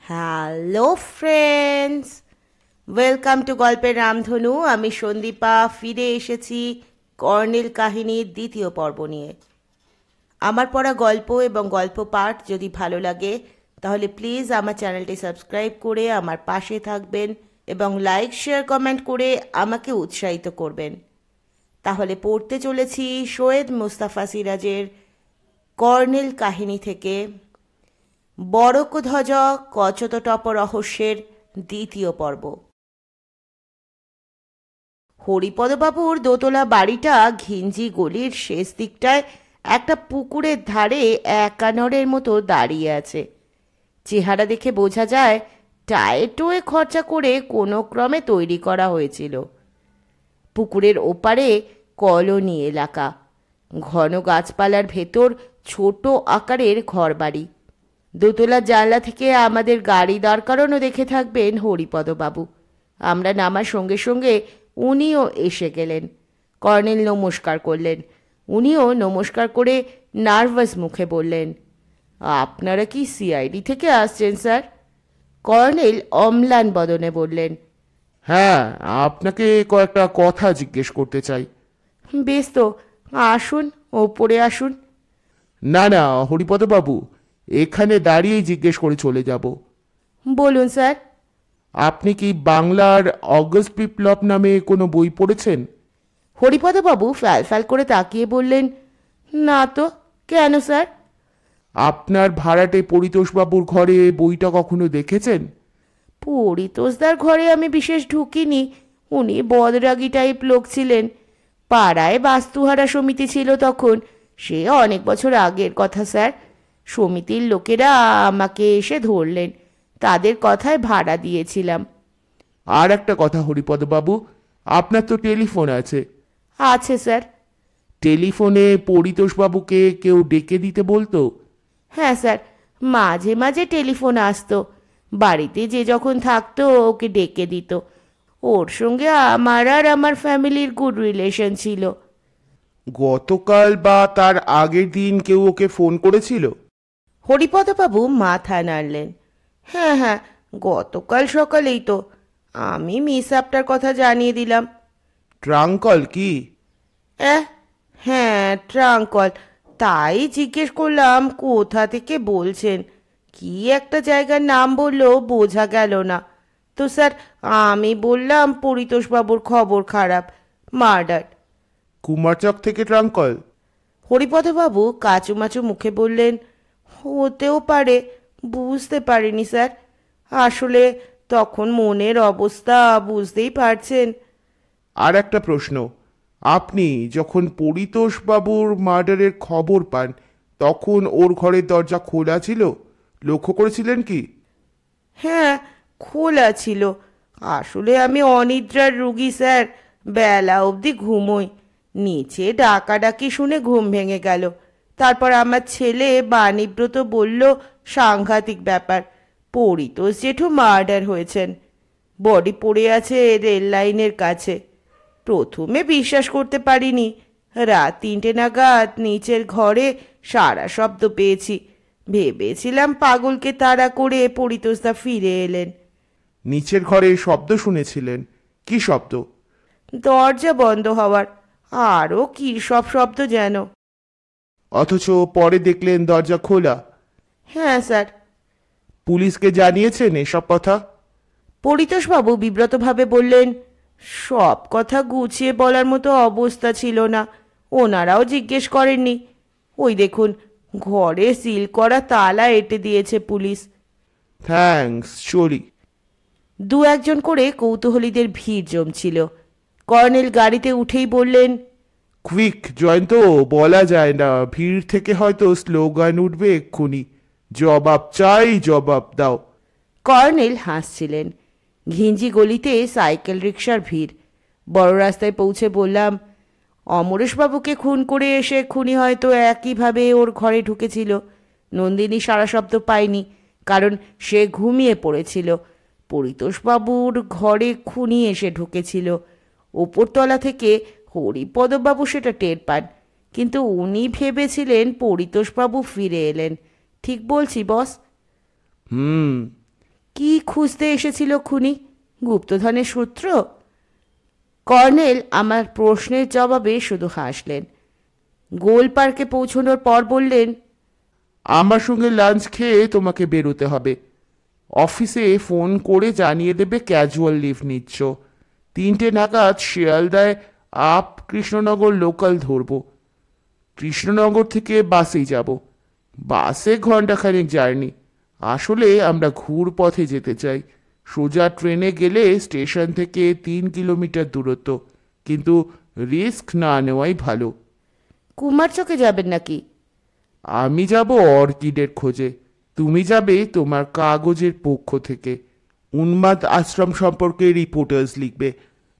Hello friends, welcome to গল্পের রামধনু। আমি সন্দীপা ফিরে এসেছি কর্নেল কাহিনীর দ্বিতীয় পর্ব নিয়ে। আমার পড়া গল্প এবং গল্প পাঠ যদি ভালো লাগে তাহলে প্লিজ আমার চ্যানেলটি সাবস্ক্রাইব করে আমার পাশে থাকবেন এবং লাইক শেয়ার কমেন্ট করে আমাকে উৎসাহিত করবেন। তাহলে পড়তে চলেছি সৈয়দ মুস্তাফা সিরাজের কর্নেল কাহিনী থেকে বরকধ্বজ কচতটপ রহস্যের দ্বিতীয় পর্ব। হরিপদবাবুর দোতলা বাড়িটা ঘিঞ্জি গলির শেষ দিকটায় একটা পুকুরের ধারে একানরের মতো দাঁড়িয়ে আছে। চেহারা দেখে বোঝা যায় টায়ে টোয়ে খরচা করে কোনো ক্রমে তৈরি করা হয়েছিল। পুকুরের ওপারে কলোনি এলাকা, ঘন গাছপালার ভেতর ছোট আকারের ঘরবাড়ি। দোতলা জানলা থেকে আমাদের গাড়ি দাঁড় করানো দেখে থাকবেন হরিপদবাবু। আমরা নামার সঙ্গে সঙ্গে উনিও এসে গেলেন। কর্নেল নমস্কার করলেন। উনিও নমস্কার করে নার্ভাস মুখে বললেন, আপনারা কি সিআইডি থেকে আসছেন স্যার? কর্নেল অম্লান বদনে বললেন, হ্যাঁ, আপনাকে কয়েকটা কথা জিজ্ঞেস করতে চাই। বেশ তো, আসুন, ওপরে আসুন। না না হরিপদবাবু, এখানে দাঁড়িয়েই জিজ্ঞেস করে চলে যাব। বলুন স্যার। আপনি কি বাংলার অগস্ট বিপ্লব নামে কোনো বই পড়েছেন? হরিপদবাবু ফ্যাল ফ্যাল করে তাকিয়ে বললেন, না তো, কেন স্যার? আপনার ভাড়াটে পরিতোষবাবুর ঘরে বইটা কখনো দেখেছেন? পরিতোষদার ঘরে আমি বিশেষ ঢুকিনি। উনি বদরাগী টাইপ লোক ছিলেন। পাড়ায় বাস্তুহারা সমিতি ছিল তখন, সে অনেক বছর আগের কথা স্যার। সমিতির লোকেরা আমাকে এসে ধরলেন, তাদের কথায় ভাড়া দিয়েছিলাম। আর একটা কথা হরিপদবাবু, আপনার তো টেলিফোন আছে। আছে স্যার। টেলিফোনে পরিতোষবাবুকে কেউ ডেকে দিতে বলতো? হ্যাঁ স্যার, মাঝে মাঝে টেলিফোন আসতো। বাড়িতে যে যখন থাকতো ওকে ডেকে দিত। ওর সঙ্গে আমার আর আমার ফ্যামিলির গুড রিলেশন ছিল। গতকাল বা তার আগের দিন কেউ ওকে ফোন করেছিল? হরিপদবাবু মাথা নাড়লেন। হ্যাঁ হ্যাঁ, গতকাল সকালেই তো। আমি মিস আপটার কথা জানিয়ে দিলাম। ট্রাঙ্কল কি? হ্যাঁ, ট্রাঙ্কল। তাই জিজ্ঞেস করলাম কোথা থেকে বলছেন। কি একটা জায়গার নাম বললো, বোঝা গেল না তো স্যার। আমি বললাম পরিতোষবাবুর খবর খারাপ, মার্ডার। কুমারচক থেকে ট্রাঙ্কল? হরিপদবাবু কাচুমাচু মুখে বললেন, হতেও পারে, বুঝতে পারিনি স্যার। আসলে তখন মনের অবস্থা বুঝতেই পারছেন। আর একটা প্রশ্ন, আপনি যখন পরিতোষবাবুর মার্ডারের খবর পান তখন ওর ঘরের দরজা খোলা ছিল? লক্ষ্য করেছিলেন কি? হ্যাঁ, খোলা ছিল। আসলে আমি অনিদ্রার রুগী স্যার, বেলা অবধি ঘুমোই। নিচে ডাকাডাকি শুনে ঘুম ভেঙে গেল। তারপর আমার ছেলে বাণীব্রত বলল, সাংঘাতিক ব্যাপার, পরিতোষ জেঠু মার্ডার হয়েছেন। বডি পড়ে আছে রেল লাইনের কাছে। প্রথমে বিশ্বাস করতে পারিনি। রাত 3টে নাগাদ নিচের ঘরে সারা শব্দ পেয়েছি। ভেবেছিলাম পাগলকে তাড়া করে পরিতোষদা ফিরে এলেন। নিচের ঘরে শব্দ শুনেছিলেন? কি শব্দ? দরজা বন্ধ হওয়ার, আরও কি সব শব্দ যেন। অথচ পরে দেখলেন দরজা খোলা? হ্যাঁ স্যার। পুলিশকে জানিয়েছেন এসব কথা? পরিতোষবাবু বিব্রতভাবে বললেন, সব কথা গুছিয়ে বলার মতো অবস্থা ছিল না। ওনারাও জিজ্ঞেস করেননি। ওই দেখুন, ঘরে সিল করা তালা এঁটে দিয়েছে পুলিশ। থ্যাঙ্কস, চলি। দু একজন করে কৌতূহলীদের ভিড় জমছিল। কর্নেল গাড়িতে উঠেই বললেন, কুইক জয়ন্ত, বলা যায় না, ভিড় থেকে হয়তো স্লোগান উঠবে এক্ষুনি, জবাব চাই, জবাব দাও। কর্নেল হাসছিলেন। ঘিঞ্জি গলিতে সাইকেল রিকশার ভিড়। বড় রাস্তায় পৌঁছে বললাম, অমরেশবাবুকে খুন করে এসে খুনি হয়তো একইভাবে ওর ঘরে ঢুকেছিল। নন্দিনী সারা শব্দ পায়নি, কারণ সে ঘুমিয়ে পড়েছিল। পরিতোষবাবুর ঘরে খুনি এসে ঢুকেছিল। ওপরতলা থেকে হরিপদবাবু সেটা টের পান, কিন্তু উনি ভেবেছিলেন পরিতোষবাবু ফিরে এলেন। ঠিক বলছি বস? হুম, কি খুঁজতে এসেছিল খুনি? গুপ্তধনের সূত্র? কর্নেল আমার প্রশ্নের জবাবে শুধু হাসলেন। গোল পার্কে পৌঁছানোর পর বললেন, আমার সঙ্গে লাঞ্চ খেয়ে তোমাকে বেরোতে হবে। অফিসে ফোন করে জানিয়ে দেবে ক্যাজুয়াল লিভ নিচ্ছ। 3টে নাগাদ শিয়ালদায় আপ কৃষ্ণনগর লোকাল ধরব। কৃষ্ণনগর থেকে বাসেই যাব। বাসে ঘন্টাখানেক জার্নি। আসলে আমরা ঘুর পথে যেতে চাই। সোজা ট্রেনে গেলে স্টেশন থেকে 3 কিলোমিটার দূরত্ব, কিন্তু রিস্ক না নেওয়াই ভালো। কুমারচকে যাবেন নাকি? আমি যাব অর্কিডের খোঁজে, তুমি যাবে তোমার কাগজের পক্ষ থেকে। উন্মাদ আশ্রম সম্পর্কে রিপোর্টার্স লিখবে।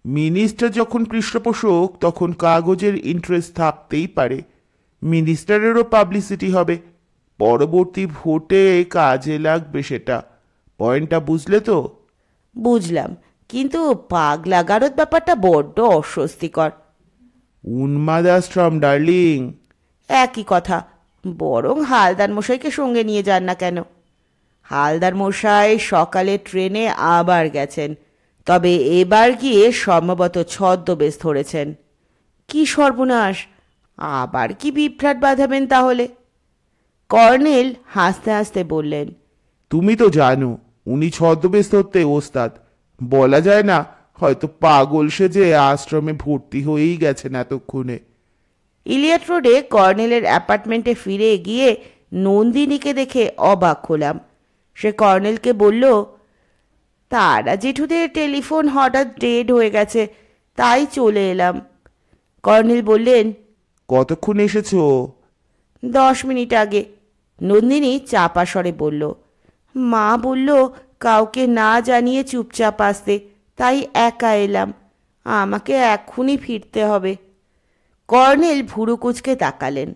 মিনিস্টার যখন পৃষ্ঠপোষক তখন কাগজের ইন্টারেস্ট থাকতেই পারে। মিনিস্টারেরও পাবলিসিটি হবে, পরবর্তী ভোটে কাজে লাগবে সেটা। পয়েন্টটা বুঝলে তো? বুঝলাম, কিন্তু পাগলা গারদ ব্যাপারটা বড্ড অস্বস্তিকর। উন্মাদ আশ্রম ডার্লিং। একই কথা, বরং হালদার মশাইকে সঙ্গে নিয়ে যান না কেন? হালদার মশাই সকালে ট্রেনে আবার গেছেন, তবে এবার গিয়ে সম্ভবত ছদ্মবেশ ধরেছেন। কি সর্বনাশ! আবার কি বিভ্রাট বাঁধাবেন তাহলে? কর্নেল হাসতে হাসতে বললেন, তুমি তো জানো উনি ছদ্মবেশ ধরতে ওস্তাদ। বলা যায় না হয়তো পাগল সেজে আশ্রমে ভর্তি হয়েই গেছেন এতক্ষণে। ইলিয়ট রোডে কর্নেলের অ্যাপার্টমেন্টে ফিরে গিয়ে নন্দিনীকে দেখে অবাক হলাম। সে কর্নেলকে বলল, তারা জেঠুদের টেলিফোন হঠাৎ ডেড হয়ে গেছে, তাই চলে এলাম। কর্নেল বললেন, কতক্ষণ এসেছো? 10 মিনিট আগে। নন্দিনী চাপা স্বরে বলল, মা বলল কাউকে না জানিয়ে চুপচাপ আসতে, তাই একা এলাম। আমাকে এক্ষুনি ফিরতে হবে। কর্নেল ভুরু কুঁচকে তাকালেন।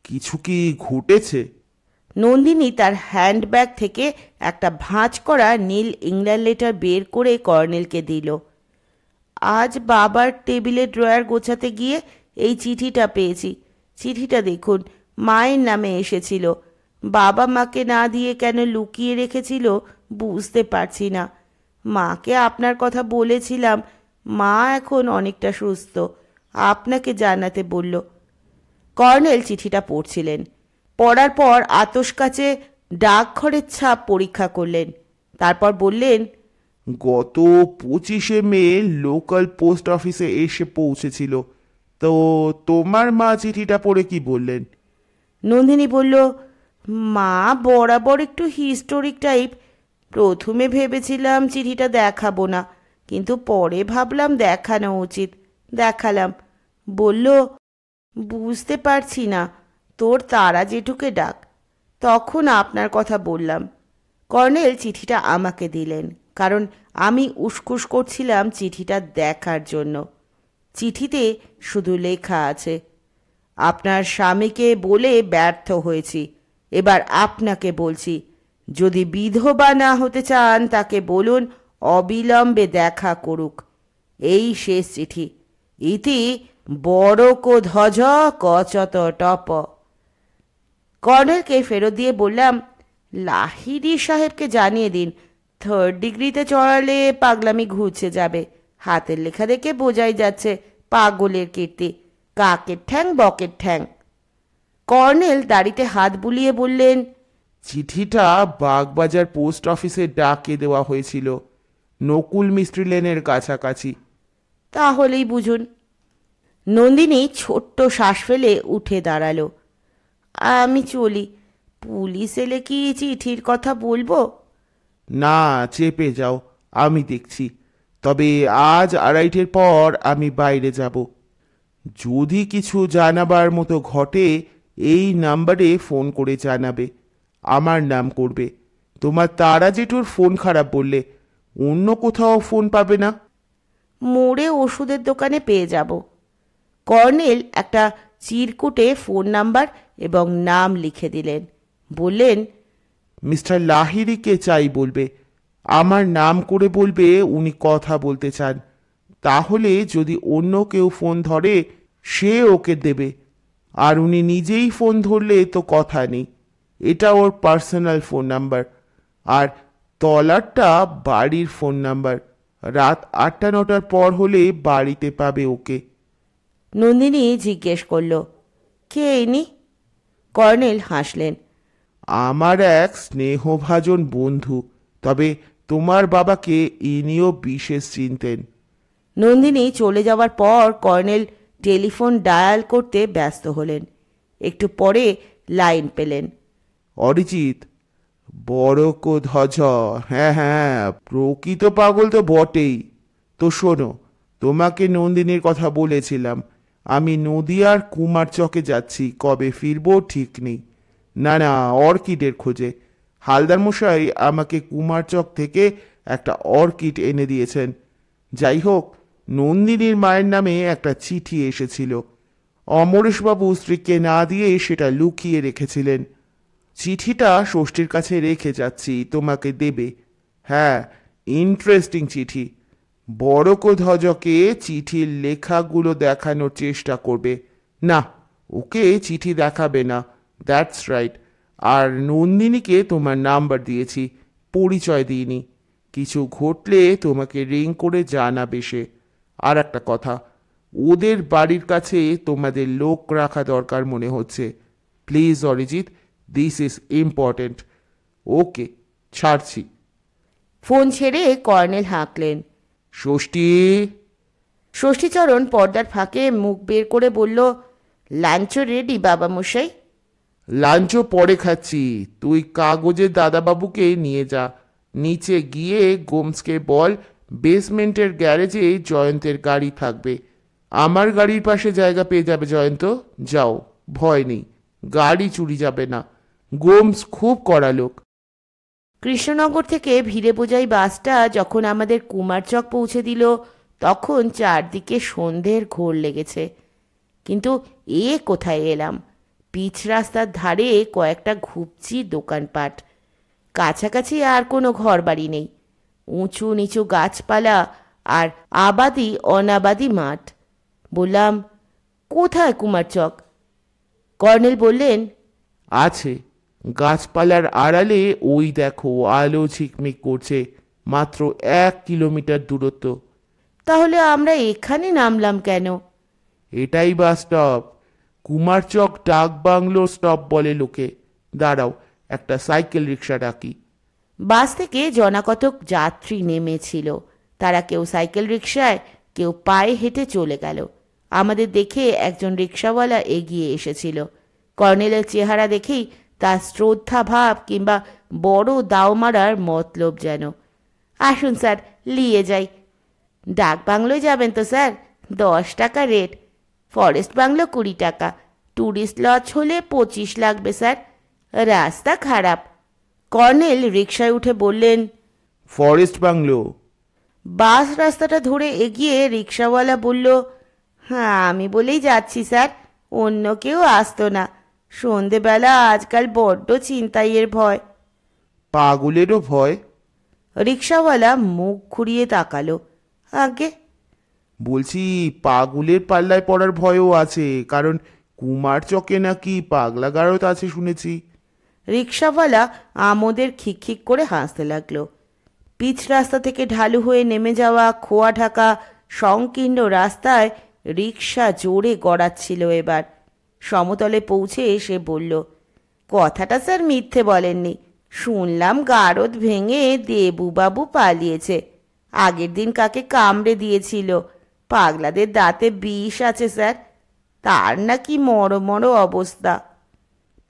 কিছু কি ঘটেছে? নন্দিনী তার হ্যান্ডব্যাগ থেকে একটা ভাঁজ করা নীল ইংল্যান্ড লেটার বের করে কর্নেলকে দিল। আজ বাবার টেবিলের ড্রয়ার গোছাতে গিয়ে এই চিঠিটা পেয়েছি। চিঠিটা দেখুন, মায়ের নামে এসেছিল। বাবা মাকে না দিয়ে কেন লুকিয়ে রেখেছিল বুঝতে পারছি না। মাকে আপনার কথা বলেছিলাম, মা এখন অনেকটা সুস্থ, আপনাকে জানাতে বলল। কর্নেল চিঠিটা পড়ছিলেন। পড়ার পর আতশকাচে ডাকঘরের ছাপ পরীক্ষা করলেন। তারপর বললেন, গত 25শে মে লোকাল পোস্ট অফিসে এসে পৌঁছেছিল। তো তোমার মা চিঠিটা পড়ে কি বললেন? নন্দিনী বলল, মা বরাবর একটু হিস্টোরিক টাইপ। প্রথমে ভেবেছিলাম চিঠিটা দেখাবো না, কিন্তু পরে ভাবলাম দেখানো উচিত। দেখালাম। বলল, বুঝতে পারছি না, তোর তারা জেঠুকে ডাক। তখন আপনার কথা বললাম। কর্নেল চিঠিটা আমাকে দিলেন, কারণ আমি উসকুস করছিলাম চিঠিটা দেখার জন্য। চিঠিতে শুধু লেখা আছে, আপনার স্বামীকে বলে ব্যর্থ হয়েছি, এবার আপনাকে বলছি, যদি বিধবা না হতে চান তাকে বলুন অবিলম্বে দেখা করুক। এই শেষ চিঠি। ইতি বড় কো ধ্বজ কচত টপ। কর্নেলকে ফেরত দিয়ে বললাম, লাহিড়ী সাহেবকে জানিয়ে দিন, 3rd ডিগ্রিতে চড়ালে পাগলামি ঘুরছে যাবে। হাতের লেখা দেখে বোঝাই যাচ্ছে পাগলের কীর্তি। কাকের ঠ্যাং বকের ঠ্যাং। কর্নেল দাড়িতে হাত বুলিয়ে বললেন, চিঠিটা বাগবাজার পোস্ট অফিসে ডাকে দেওয়া হয়েছিল, নকুল মিস্ত্রি লেনের কাছাকাছি। তাহলেই বুঝুন। নন্দিনী ছোট্ট শ্বাস ফেলে উঠে দাঁড়ালো। আমি চলি। পুলিশ এলে কি চিঠির কথা বলবো? না, চেপে যাও, আমি দেখছি। তবে আজ 2:30-এর পর আমি বাইরে যাব। যদি কিছু জানাবার মতো ঘটে এই নাম্বারে ফোন করে জানাবে। আমার নাম করবে। তোমার তারা জেঠুর ফোন খারাপ বললে, অন্য কোথাও ফোন পাবে না? মোড়ে ওষুধের দোকানে পেয়ে যাব। কর্নেল একটা চিরকুটে ফোন নাম্বার এবং নাম লিখে দিলেন। বললেন, মিস্টার লাহিড়ীকে চাই বলবে। আমার নাম করে বলবে উনি কথা বলতে চান। তাহলে যদি অন্য কেউ ফোন ধরে সে ওকে দেবে, আর উনি নিজেই ফোন ধরলে তো কথা নেই। এটা ওর পার্সোনাল ফোন নাম্বার। আর তলারটা বাড়ির ফোন নাম্বার। রাত 8টা-9টার পর হলে বাড়িতে পাবে ওকে। নন্দিনী জিজ্ঞেস করল, কে ইনি? কর্নেল হাসলেন। আমার এক স্নেহভাজন বন্ধু, তবে তোমার বাবাকে ইনিও বিশেষ চিনতেন। নন্দিনী চলে যাওয়ার পর কর্নেল টেলিফোন ডায়াল করতে ব্যস্ত হলেন। একটু পরে লাইন পেলেন। অরিজিৎ, বড়কধ্বজ। হ্যাঁ হ্যাঁ, প্রকৃত পাগল তো বটেই। তো শোনো, তোমাকে নন্দিনীর কথা বলেছিলাম। আমি নদিয়ার কুমারচকে যাচ্ছি, কবে ফিরবো ঠিক নেই। না না, অর্কিডের খোঁজে। হালদার মশাই আমাকে কুমারচক থেকে একটা অর্কিড এনে দিয়েছেন। যাই হোক, নন্দিনীর মায়ের নামে একটা চিঠি এসেছিল। অমরেশবাবু স্ত্রীকে না দিয়ে সেটা লুকিয়ে রেখেছিলেন। চিঠিটা ষষ্ঠীর কাছে রেখে যাচ্ছি, তোমাকে দেবে। হ্যাঁ, ইন্টারেস্টিং চিঠি। বড়কধ্বজকে চিঠির লেখাগুলো দেখানোর চেষ্টা করবে। না, ওকে চিঠি দেখাবে না। That's right. আর নন্দিনীকে তোমার নাম্বার দিয়েছি, পরিচয় দিইনি। কিছু ঘটলে তোমাকে রিং করে জানাবে সে। আর একটা কথা, ওদের বাড়ির কাছে তোমাদের লোক রাখা দরকার মনে হচ্ছে। Please Arijit, this is important. Okay, ছাড়ছি। ফোন ছেড়ে কর্নেল হাঁকলেন। ষষ্ঠী। ষষ্ঠীচরণ পর্দার ফাঁকে মুখ বের করে বলল, লাঞ্চ রেডি বাবা মশাই। লাঞ্চও পরে খাচ্ছি। তুই কাগজের দাদাবাবুকে নিয়ে যা। নিচে গিয়ে গোমসকে বল বেসমেন্টের গ্যারেজে জয়ন্তের গাড়ি থাকবে। আমার গাড়ির পাশে জায়গা পেয়ে যাবে জয়ন্ত। যাও, ভয় নেই, গাড়ি চুরি যাবে না। গোমস খুব কড়া লোক। কৃষ্ণনগর থেকে ভিড়ে বোঝাই বাসটা যখন আমাদের কুমারচক পৌঁছে দিল, তখন চারদিকে সন্ধ্যের ঘোর লেগেছে। কিন্তু এ কোথায় এলাম? পিচ রাস্তার ধারে কয়েকটা ঘুপচি দোকানপাট, কাছাকাছি আর কোনো ঘর বাড়ি নেই। উঁচু নিচু গাছপালা আর আবাদি অনাবাদি মাঠ। বললাম, কোথায় কুমারচক? কর্নেল বললেন, আছে, গাছপালার আড়ালে ওই দেখো আলো ঝিকমিক করছে, মাত্র 1 কিলোমিটার দূরত্ব। তাহলে আমরা এখানে নামলাম কেন? এটাই বাস স্টপ। কুমারচক ডাক বাংলো স্টপ বলে লোকে। দাঁড়াও, একটা সাইকেল রিক্সা ডাকি। বাস থেকে জনাকতক যাত্রী নেমেছিল। তারা কেউ সাইকেল রিক্সায়, কেউ পায়ে হেঁটে চলে গেল। আমাদের দেখে একজন রিক্সাওয়ালা এগিয়ে এসেছিল। কর্নেলের চেহারা দেখেই তার শ্রদ্ধা ভাব কিংবা বড় দাও মারার মতলব যেন। আসুন স্যার, নিয়ে যাই। ডাক বাংলোয় যাবেন তো স্যার? 10 টাকা রেট। ফরেস্ট বাংলো 20 টাকা। ট্যুরিস্ট লজ হলে 25 লাগবে স্যার। রাস্তা খারাপ। কর্নেল রিকশায় উঠে বললেন, ফরেস্ট বাংলো। বাস রাস্তাটা ধরে এগিয়ে রিকশাওয়ালা বলল, হ্যাঁ আমি বলেই যাচ্ছি স্যার, অন্য কেউ আসতো না। সন্ধেবেলা আজকাল বড্ড ছিনতাইয়ের ভয়। পাগলেরও ভয়? রিকশাওয়ালা মুখ ঘুরিয়ে তাকালো। আগে বলছি, পাগলের পাল্লায় পড়ার ভয়ও আছে, কারণ কুমারচকে নাকি পাগলা গারদ আছে শুনেছি। রিকশাওয়ালা আমোদের খিকখিক করে হাসতে লাগলো। পিচ রাস্তা থেকে ঢালু হয়ে নেমে যাওয়া খোয়া ঢাকা সংকীর্ণ রাস্তায় রিকশা জোরে গড়াচ্ছিল। এবার সমতলে পৌঁছে এসে বলল, কথাটা স্যার মিথ্যে বলেননি। শুনলাম গারদ ভেঙে দেবুবাবু পালিয়েছে। আগের দিন কাকে কামড়ে দিয়েছিল। পাগলাদের দাঁতে বিষ আছে স্যার, তার নাকি মরো মরো অবস্থা।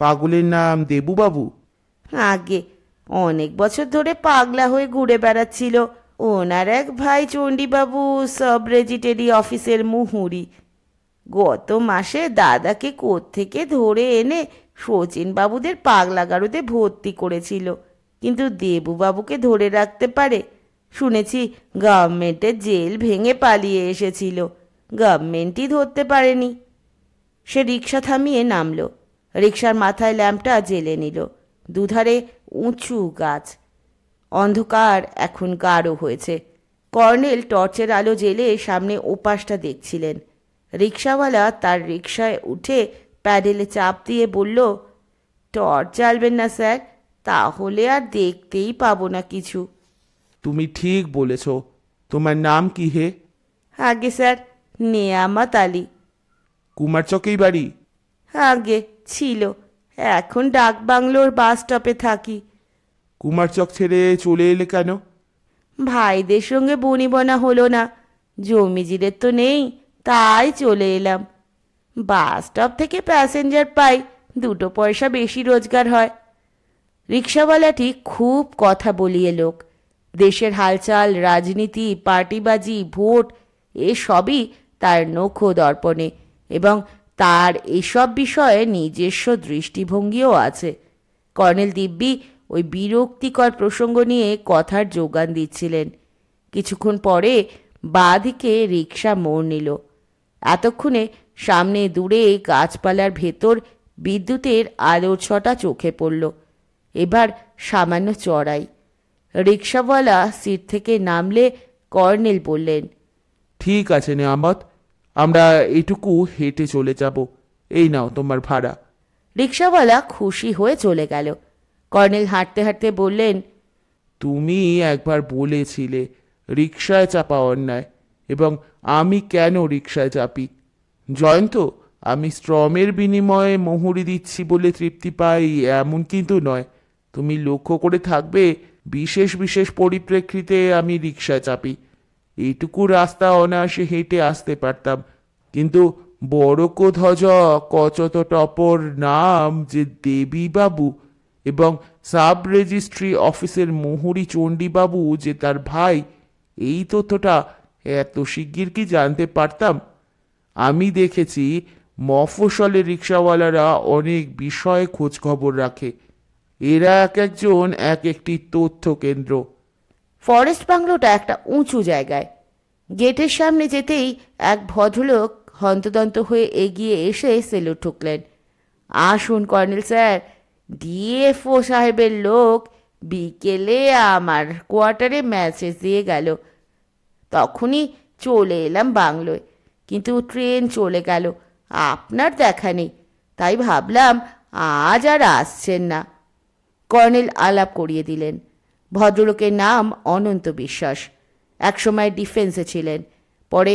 পাগলের নাম দেবুবাবু? আগে অনেক বছর ধরে পাগলা হয়ে ঘুরে বেড়াচ্ছিল। ওনার এক ভাই চণ্ডীবাবু সাব রেজিটেরি অফিসের মুহুরি। গত মাসে দাদাকে কোত্থেকে ধরে এনে শচীনবাবুদের পাগলাগারুতে ভর্তি করেছিল, কিন্তু দেবুবাবুকে ধরে রাখতে পারে? শুনেছি গভর্নমেন্টের জেল ভেঙে পালিয়ে এসেছিল, গভর্নমেন্টই ধরতে পারেনি। সে রিক্সা থামিয়ে নামলো। রিক্সার মাথায় ল্যাম্পটা জ্বেলে নিল। দুধারে উঁচু গাছ। অন্ধকার এখন গাঢ় হয়েছে। কর্নেল টর্চের আলো জ্বেলে সামনে ওপাশটা দেখছিলেন। রিক্সাওয়ালা তার রিক্সায় উঠে প্যাডেলে চাপ দিয়ে বলল, টর্চ জ্বালবেন না স্যার? তাহলে আর দেখতেই পাবো না কিছু। তুমি ঠিক বলেছ। তোমার নাম কি হে? আগে স্যার, নেয়ামত আলী। কুমারচকেই বাড়ি? আগে ছিল, এখন ডাক বাংলোর বাস স্টপে থাকি। কুমারচক ছেড়ে চলে এলে কেন? ভাইদের সঙ্গে বনিবনা হলো না, জমিজিরের তো নেই, তাই চলে এলাম। বাস স্টপ থেকে প্যাসেঞ্জার পাই, 2 পয়সা বেশি রোজগার হয়। রিক্সাওয়ালাটি খুব কথা বলিয়ে লোক। দেশের হালচাল, রাজনীতি, পার্টিবাজি, ভোট এসবই তার নখো দর্পণে, এবং তার এসব বিষয়ে নিজস্ব দৃষ্টিভঙ্গিও আছে। কর্নেল দিব্যি ওই বিরক্তিকর প্রসঙ্গ নিয়ে কথার যোগান দিচ্ছিলেন। কিছুক্ষণ পরে বাঁ দিকে রিক্সা মোড় নিল। এতক্ষণে সামনে দূরে গাছপালার ভেতর বিদ্যুতের আলোর ছটা চোখে পড়ল। এবার সামান্য চড়াই। রিক্সাওয়ালা সিট থেকে নামলে কর্নেল বললেন, ঠিক আছে নেয়ামত, আমরা এটুকু হেঁটে চলে যাব। এই নাও তোমার ভাড়া। রিক্সাওয়ালা খুশি হয়ে চলে গেল। কর্নেল হাঁটতে হাঁটতে বললেন, তুমি একবার বলেছিলে রিকশায় চাপা অন্যায়, এবং আমি কেন রিকশায় চাপি? জয়ন্ত, আমি শ্রমের বিনিময়ে মোহরি দিচ্ছি বলে তৃপ্তি পাই এমন কিন্তু নয়। তুমি লক্ষ্য করে থাকবে, বিশেষ বিশেষ পরিপ্রেক্ষিতে আমি রিকশায় চাপি। এইটুকু রাস্তা অনায়াসে হেঁটে আসতে পারতাম, কিন্তু বড়কধ্বজ কচত টপর নাম যে দেবীবাবু এবং সাব রেজিস্ট্রি অফিসের মোহরি চণ্ডীবাবু যে তার ভাই, এই তথ্যটা এত শিগগির কি জানতে পারতাম? আমি দেখেছি মফস্বলের রিক্সাওয়ালারা অনেক বিষয়ে খোঁজ খবর রাখে। এরা এক একজন এক একটি তথ্য কেন্দ্র। ফরেস্ট বাংলোটা একটা উঁচু জায়গায়। গেটের সামনে যেতেই এক ভদ্রলোক হন্তদন্ত হয়ে এগিয়ে এসে সেলুট ঠুকলেন। আসুন কর্নেল স্যার, ডিএফও সাহেবের লোক বিকেলে আমার কোয়ার্টারে মেসেজ দিয়ে গেল। তখনই চলে এলাম বাংলোয়, কিন্তু ট্রেন চলে গেল, আপনার দেখা নেই, তাই ভাবলাম আজ আর আসছেন না। কর্নেল আলাপ করিয়ে দিলেন। ভদ্রলোকের নাম অনন্ত বিশ্বাস। একসময় ডিফেন্সে ছিলেন, পরে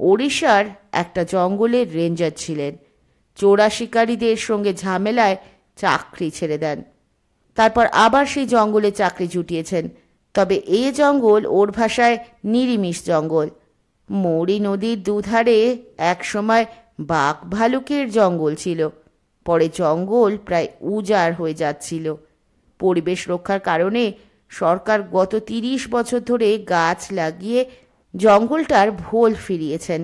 ওড়িশার একটা জঙ্গলের রেঞ্জার ছিলেন। চোরা শিকারীদের সঙ্গে ঝামেলায় চাকরি ছেড়ে দেন, তারপর আবার সেই জঙ্গলে চাকরি জুটিয়েছেন। তবে এই জঙ্গল ওর ভাষায় নিরিমিষ জঙ্গল। মৌরি নদীর দুধারে একসময় বাঘ ভালুকের জঙ্গল ছিল, পরে জঙ্গল প্রায় উজাড় হয়ে যাচ্ছিল। পরিবেশ রক্ষার কারণে সরকার গত 30 বছর ধরে গাছ লাগিয়ে জঙ্গলটার ভোল ফিরিয়েছেন,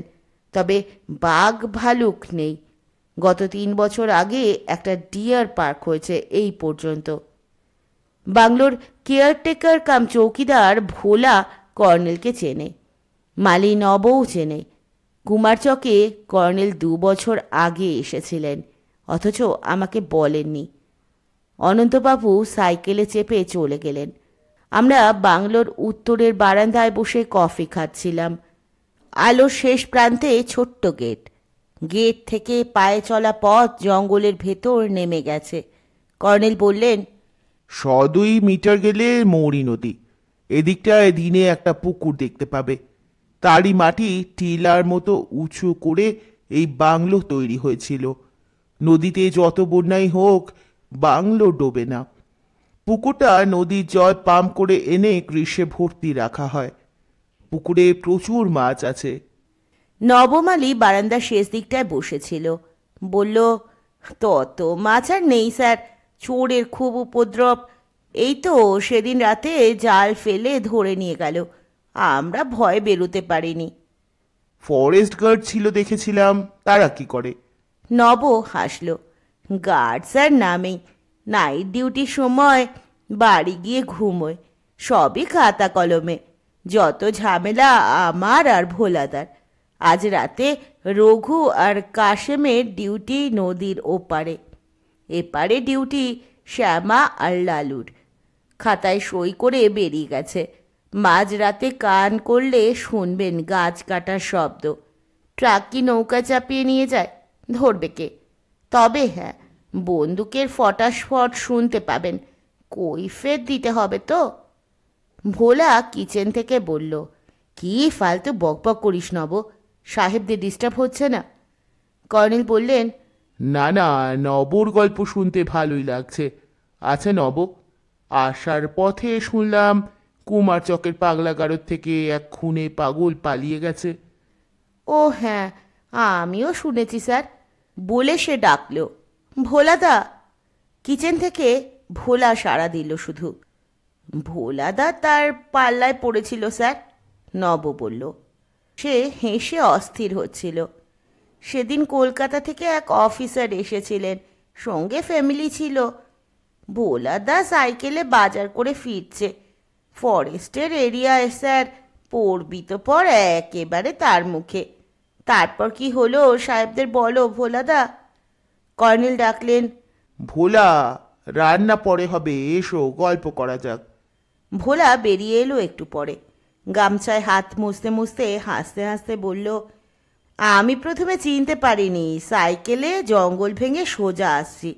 তবে বাঘ ভালুক নেই। গত 3 বছর আগে একটা ডিয়ার পার্ক হয়েছে এই পর্যন্ত। বাংলোর কেয়ারটেকার কাম চৌকিদার ভোলা কর্নেলকে চেনে, মালি নবও চেনে। কুমারচকে কর্নেল 2 বছর আগে এসেছিলেন, অথচ আমাকে বলেননি। অনন্তবাবু সাইকেলে চেপে চলে গেলেন। আমরা বাংলোর উত্তরের বারান্দায় বসে কফি খাচ্ছিলাম। আলোর শেষ প্রান্তে ছোট্ট গেট। গেট থেকে পায়ে চলা পথ জঙ্গলের ভেতর নেমে গেছে। কর্নেল বললেন, 100-2 মিটার গেলে মৌরি নদী। এদিকটায় দিনে একটা পুকুর দেখতে পাবে। তারই মাটি টিলার মতো উঁচু করে এই বাংলো তৈরি হয়েছিল। নদীতে যত বন্যাই হোক, বাংলো ডোবে না। পুকুরটা নদীর জল পাম্প করে এনে গ্রীষ্মে ভর্তি রাখা হয়। পুকুরে প্রচুর মাছ আছে। নবমালী বারান্দার শেষ দিকটায় বসেছিল। বলল, তত মাছ আর নেই স্যার, চোরের খুব উপদ্রব। এই তো সেদিন রাতে জাল ফেলে ধরে নিয়ে গেল, আমরা ভয়ে বেরোতে পারিনি। ফরেস্ট গার্ড ছিল দেখেছিলাম, তারা কি করে? নব হাসল। গার্ড স্যার নামেই, নাইট ডিউটির সময় বাড়ি গিয়ে ঘুমোয়, সবই খাতা কলমে। যত ঝামেলা আমার আর ভোলাদার। আজ রাতে রঘু আর কাশেমের ডিউটি নদীর ওপারে, এপারে ডিউটি শ্যামা আর লালুর। খাতায় সই করে বেরিয়ে গেছে। মাঝরাতে কান করলে শুনবেন গাছ কাটার শব্দ। ট্রাক কি নৌকা চাপিয়ে নিয়ে যায়, ধরবে কে? তবে হ্যাঁ, বন্দুকের ফটাস্ফট শুনতে পাবেন, কৈফিয়ত দিতে হবে তো। ভোলা কিচেন থেকে বলল, কি ফালতু বকবক করিস নব, সাহেবদের ডিস্টার্ব হচ্ছে না? কর্নেল বললেন, না না, নবর গল্প শুনতে ভালোই লাগছে। আচ্ছা নব, আসার পথে শুনলাম কুমার চকের পাগলাগারদ থেকে এক খুনে পাগল পালিয়ে গেছে। ও হ্যাঁ, আমিও শুনেছি স্যার, বলে সে ডাকল, ভোলাদা। কিচেন থেকে ভোলা সাড়া দিল শুধু। ভোলাদা তার পাল্লায় পড়েছিল স্যার, নব বলল। সে হেসে অস্থির হচ্ছিল। সেদিন কলকাতা থেকে এক অফিসার এসেছিলেন, সঙ্গে ফ্যামিলি ছিল। ভোলাদা সাইকেলে বাজার করে ফিরছে, ফরেস্টের এরিয়ায় স্যার, পড়বি তো পর একেবারে তার মুখে। তারপর কি হলো সাহেবদের বলো ভোলাদা। কর্নেল ডাকলেন, ভোলা, রান্না পরে হবে, এসো গল্প করা যাক। ভোলা বেরিয়ে এলো একটু পরে, গামছায় হাত মুছতে মুছতে হাসতে হাসতে বলল, আমি প্রথমে চিনতে পারিনি, সাইকেলে জঙ্গল ভেঙে সোজা আসছি।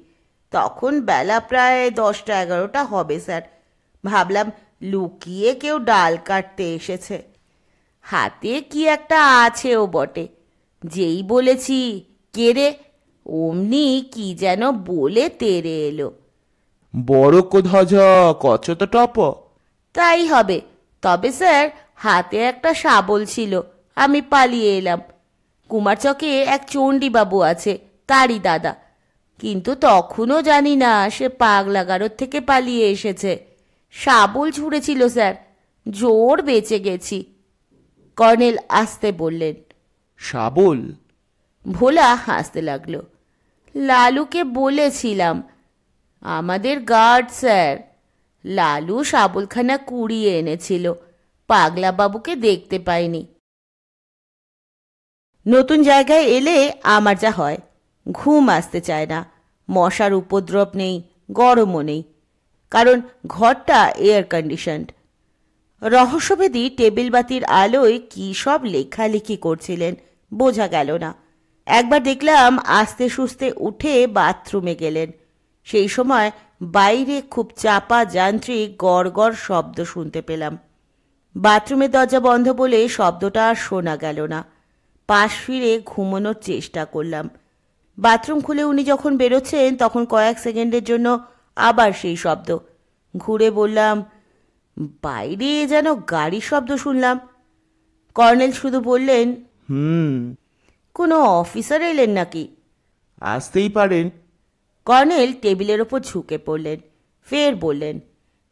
তখন বেলা প্রায় 10টা-11টা হবে স্যার। ভাবলাম লুকিয়ে কেউ ডাল কাটতে এসেছে। হাতে কি একটা আছেও বটে। যেই বলেছি কে রে, অমনি কি যেন বলে তেড়ে এলো। বড় ধ্বজ কচত টপ। তাই হবে, তবে স্যার হাতে একটা শাবল ছিল, আমি পালিয়ে এলাম। কুমারচকে এক চণ্ডীবাবু আছে, তারই দাদা। কিন্তু তখনও জানি না সে পাগলাগারদ থেকে পালিয়ে এসেছে। শাবল ছুঁড়েছিল স্যার, জোর বেঁচে গেছি। কর্নেল আসতে বললেন। শাবল? ভোলা হাসতে লাগলো। লালুকে বলেছিলাম, আমাদের গার্ড স্যার। লালু শাবলখানা কুড়িয়ে এনেছিল, পাগলা বাবুকে দেখতে পাইনি। নতুন জায়গায় এলে আমার যা হয়, ঘুম আসতে চায় না। মশার উপদ্রব নেই, গরমও নেই, কারণ ঘরটা এয়ার কন্ডিশনড। রহস্যভেদী টেবিল বাতির আলোয় কী সব লেখালেখি করছিলেন বোঝা গেল না। একবার দেখলাম আস্তে সুস্তে উঠে বাথরুমে গেলেন। সেই সময় বাইরে খুব চাপা যান্ত্রিক গড় গড় শব্দ শুনতে পেলাম। বাথরুমের দরজা বন্ধ বলে শব্দটা আর শোনা গেল না। পাশ ফিরে ঘুমানোর চেষ্টা করলাম। বাথরুম খুলে উনি যখন বেরোচ্ছেন তখন কয়েক সেকেন্ডের জন্য আবার সেই শব্দ। ঘুরে বললাম, বাইরে যেন গাড়ির শব্দ শুনলাম। কর্নেল শুধু বললেন, কোনো অফিসার এলেন নাকি? আসতেই পারেন। কর্নেল টেবিলের ওপর ঝুঁকে পড়লেন, ফের বললেন,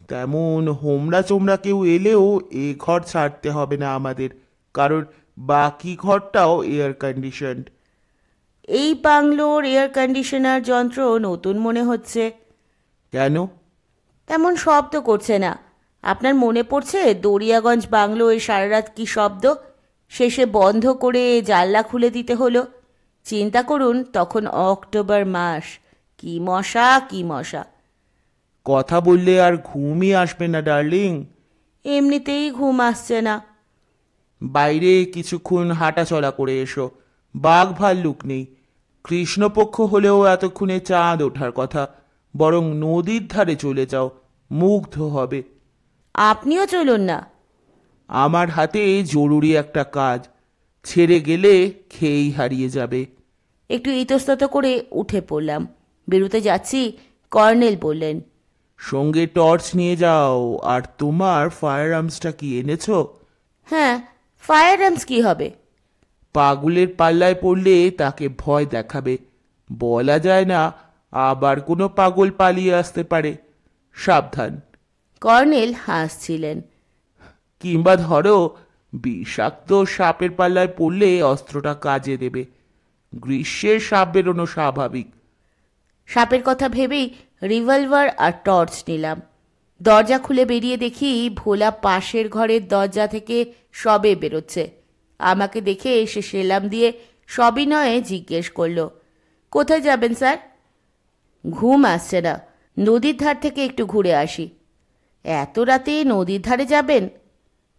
তেমন হোমরা চোমরা কেউ এলেও এ ঘর ছাড়তে হবে না আমাদের, কারণ বাকি ঘরটাও এয়ার কন্ডিশনড। এই বাংলোর এয়ার কন্ডিশনার যন্ত্র নতুন মনে হচ্ছে। কেন? তেমন শব্দ করছে না। আপনার মনে পড়ছে দরিয়াগঞ্জ বাংলোয় সারা রাত কী শব্দ? শেষে বন্ধ করে জানলা খুলে দিতে হলো। চিন্তা করুন, তখন অক্টোবর মাস, কি মশা কি মশা। কথা বললে আর ঘুমই আসবে না ডার্লিং। এমনিতেই ঘুম আসছে না। বাইরে কিছুক্ষণ হাঁটাচলা করে এসো। বাঘ ভাল্লুক নেই। কৃষ্ণপক্ষ হলেও এতক্ষণে চাঁদ ওঠার কথা। বরং নদীর ধারে চলে যাও, মুগ্ধ হবে। আপনিও চলুন না। আমার হাতে জরুরি একটা কাজ, ছেড়ে গেলে খেয়েই হারিয়ে যাবে। একটু ইতস্তত করে উঠে পড়লাম। বেরোতে যাচ্ছি, কর্নেল বললেন, সঙ্গে টর্চ নিয়ে যাও। আর তোমার ফায়ার আর্মসটা কি এনেছো? হ্যাঁ, ফায়ার আর্মস কি হবে? পাগলের পাল্লায় পড়লে তাকে ভয় দেখাবে। বলা যায় না, আবার কোনো পাগল পালিয়ে আসতে পারে, সাবধান। কর্নেল হাসছিলেন। কিংবা ধরো বিষাক্ত সাপের পাল্লায় পড়লে অস্ত্রটা কাজে দেবে। গ্রীষ্মের সাপ বেরোনো স্বাভাবিক। সাপের কথা ভেবেই রিভলভার আর টর্চ নিলাম। দরজা খুলে বেরিয়ে দেখি ভোলা পাশের ঘরের দরজা থেকে সবে বেরোচ্ছে। আমাকে দেখে এসে সেলাম দিয়ে সবিনয়ে জিজ্ঞেস করলো, কোথায় যাবেন স্যার? ঘুম আসছে না, নদীর ধার থেকে একটু ঘুরে আসি। এত রাতে নদীর ধারে যাবেন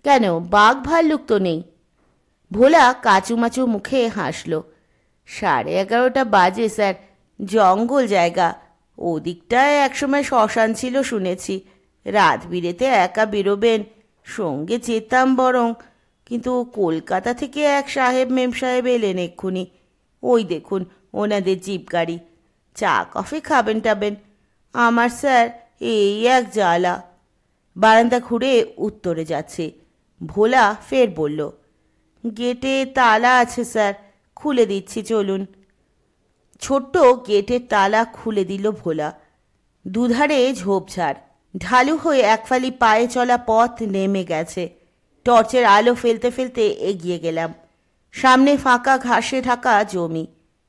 কেন? বাঘ ভাল্লুক তো নেই। ভোলা কাচুমাচু মুখে হাসল। 11:30 বাজে স্যার, জঙ্গল জায়গা, ওদিকটায় একসময় শ্মশান ছিল শুনেছি। রাত বিরেতে একা বেরোবেন, সঙ্গে যেতাম বরং, কিন্তু কলকাতা থেকে এক সাহেব মেম সাহেব এলেন এক্ষুনি। ওই দেখুন ওনাদের জিপ গাড়ি। চা কফি খাবেন টাবেন। আমার স্যার এই এক জ্বালা। বারান্দা ঘুরে উত্তরে যাচ্ছে। ভোলা ফের বলল, গেটে তালা আছে স্যার, খুলে দিচ্ছি চলুন। ছোট্ট গেটের তালা খুলে দিল ভোলা। দুধারে ঝোপঝাড়, ঢালু হয়ে একফালি পায়ে চলা পথ নেমে গেছে। টর্চের আলো ফেলতে ফেলতে এগিয়ে গেলাম। সামনে ফাঁকা ঘাসে ঢাকা জমি,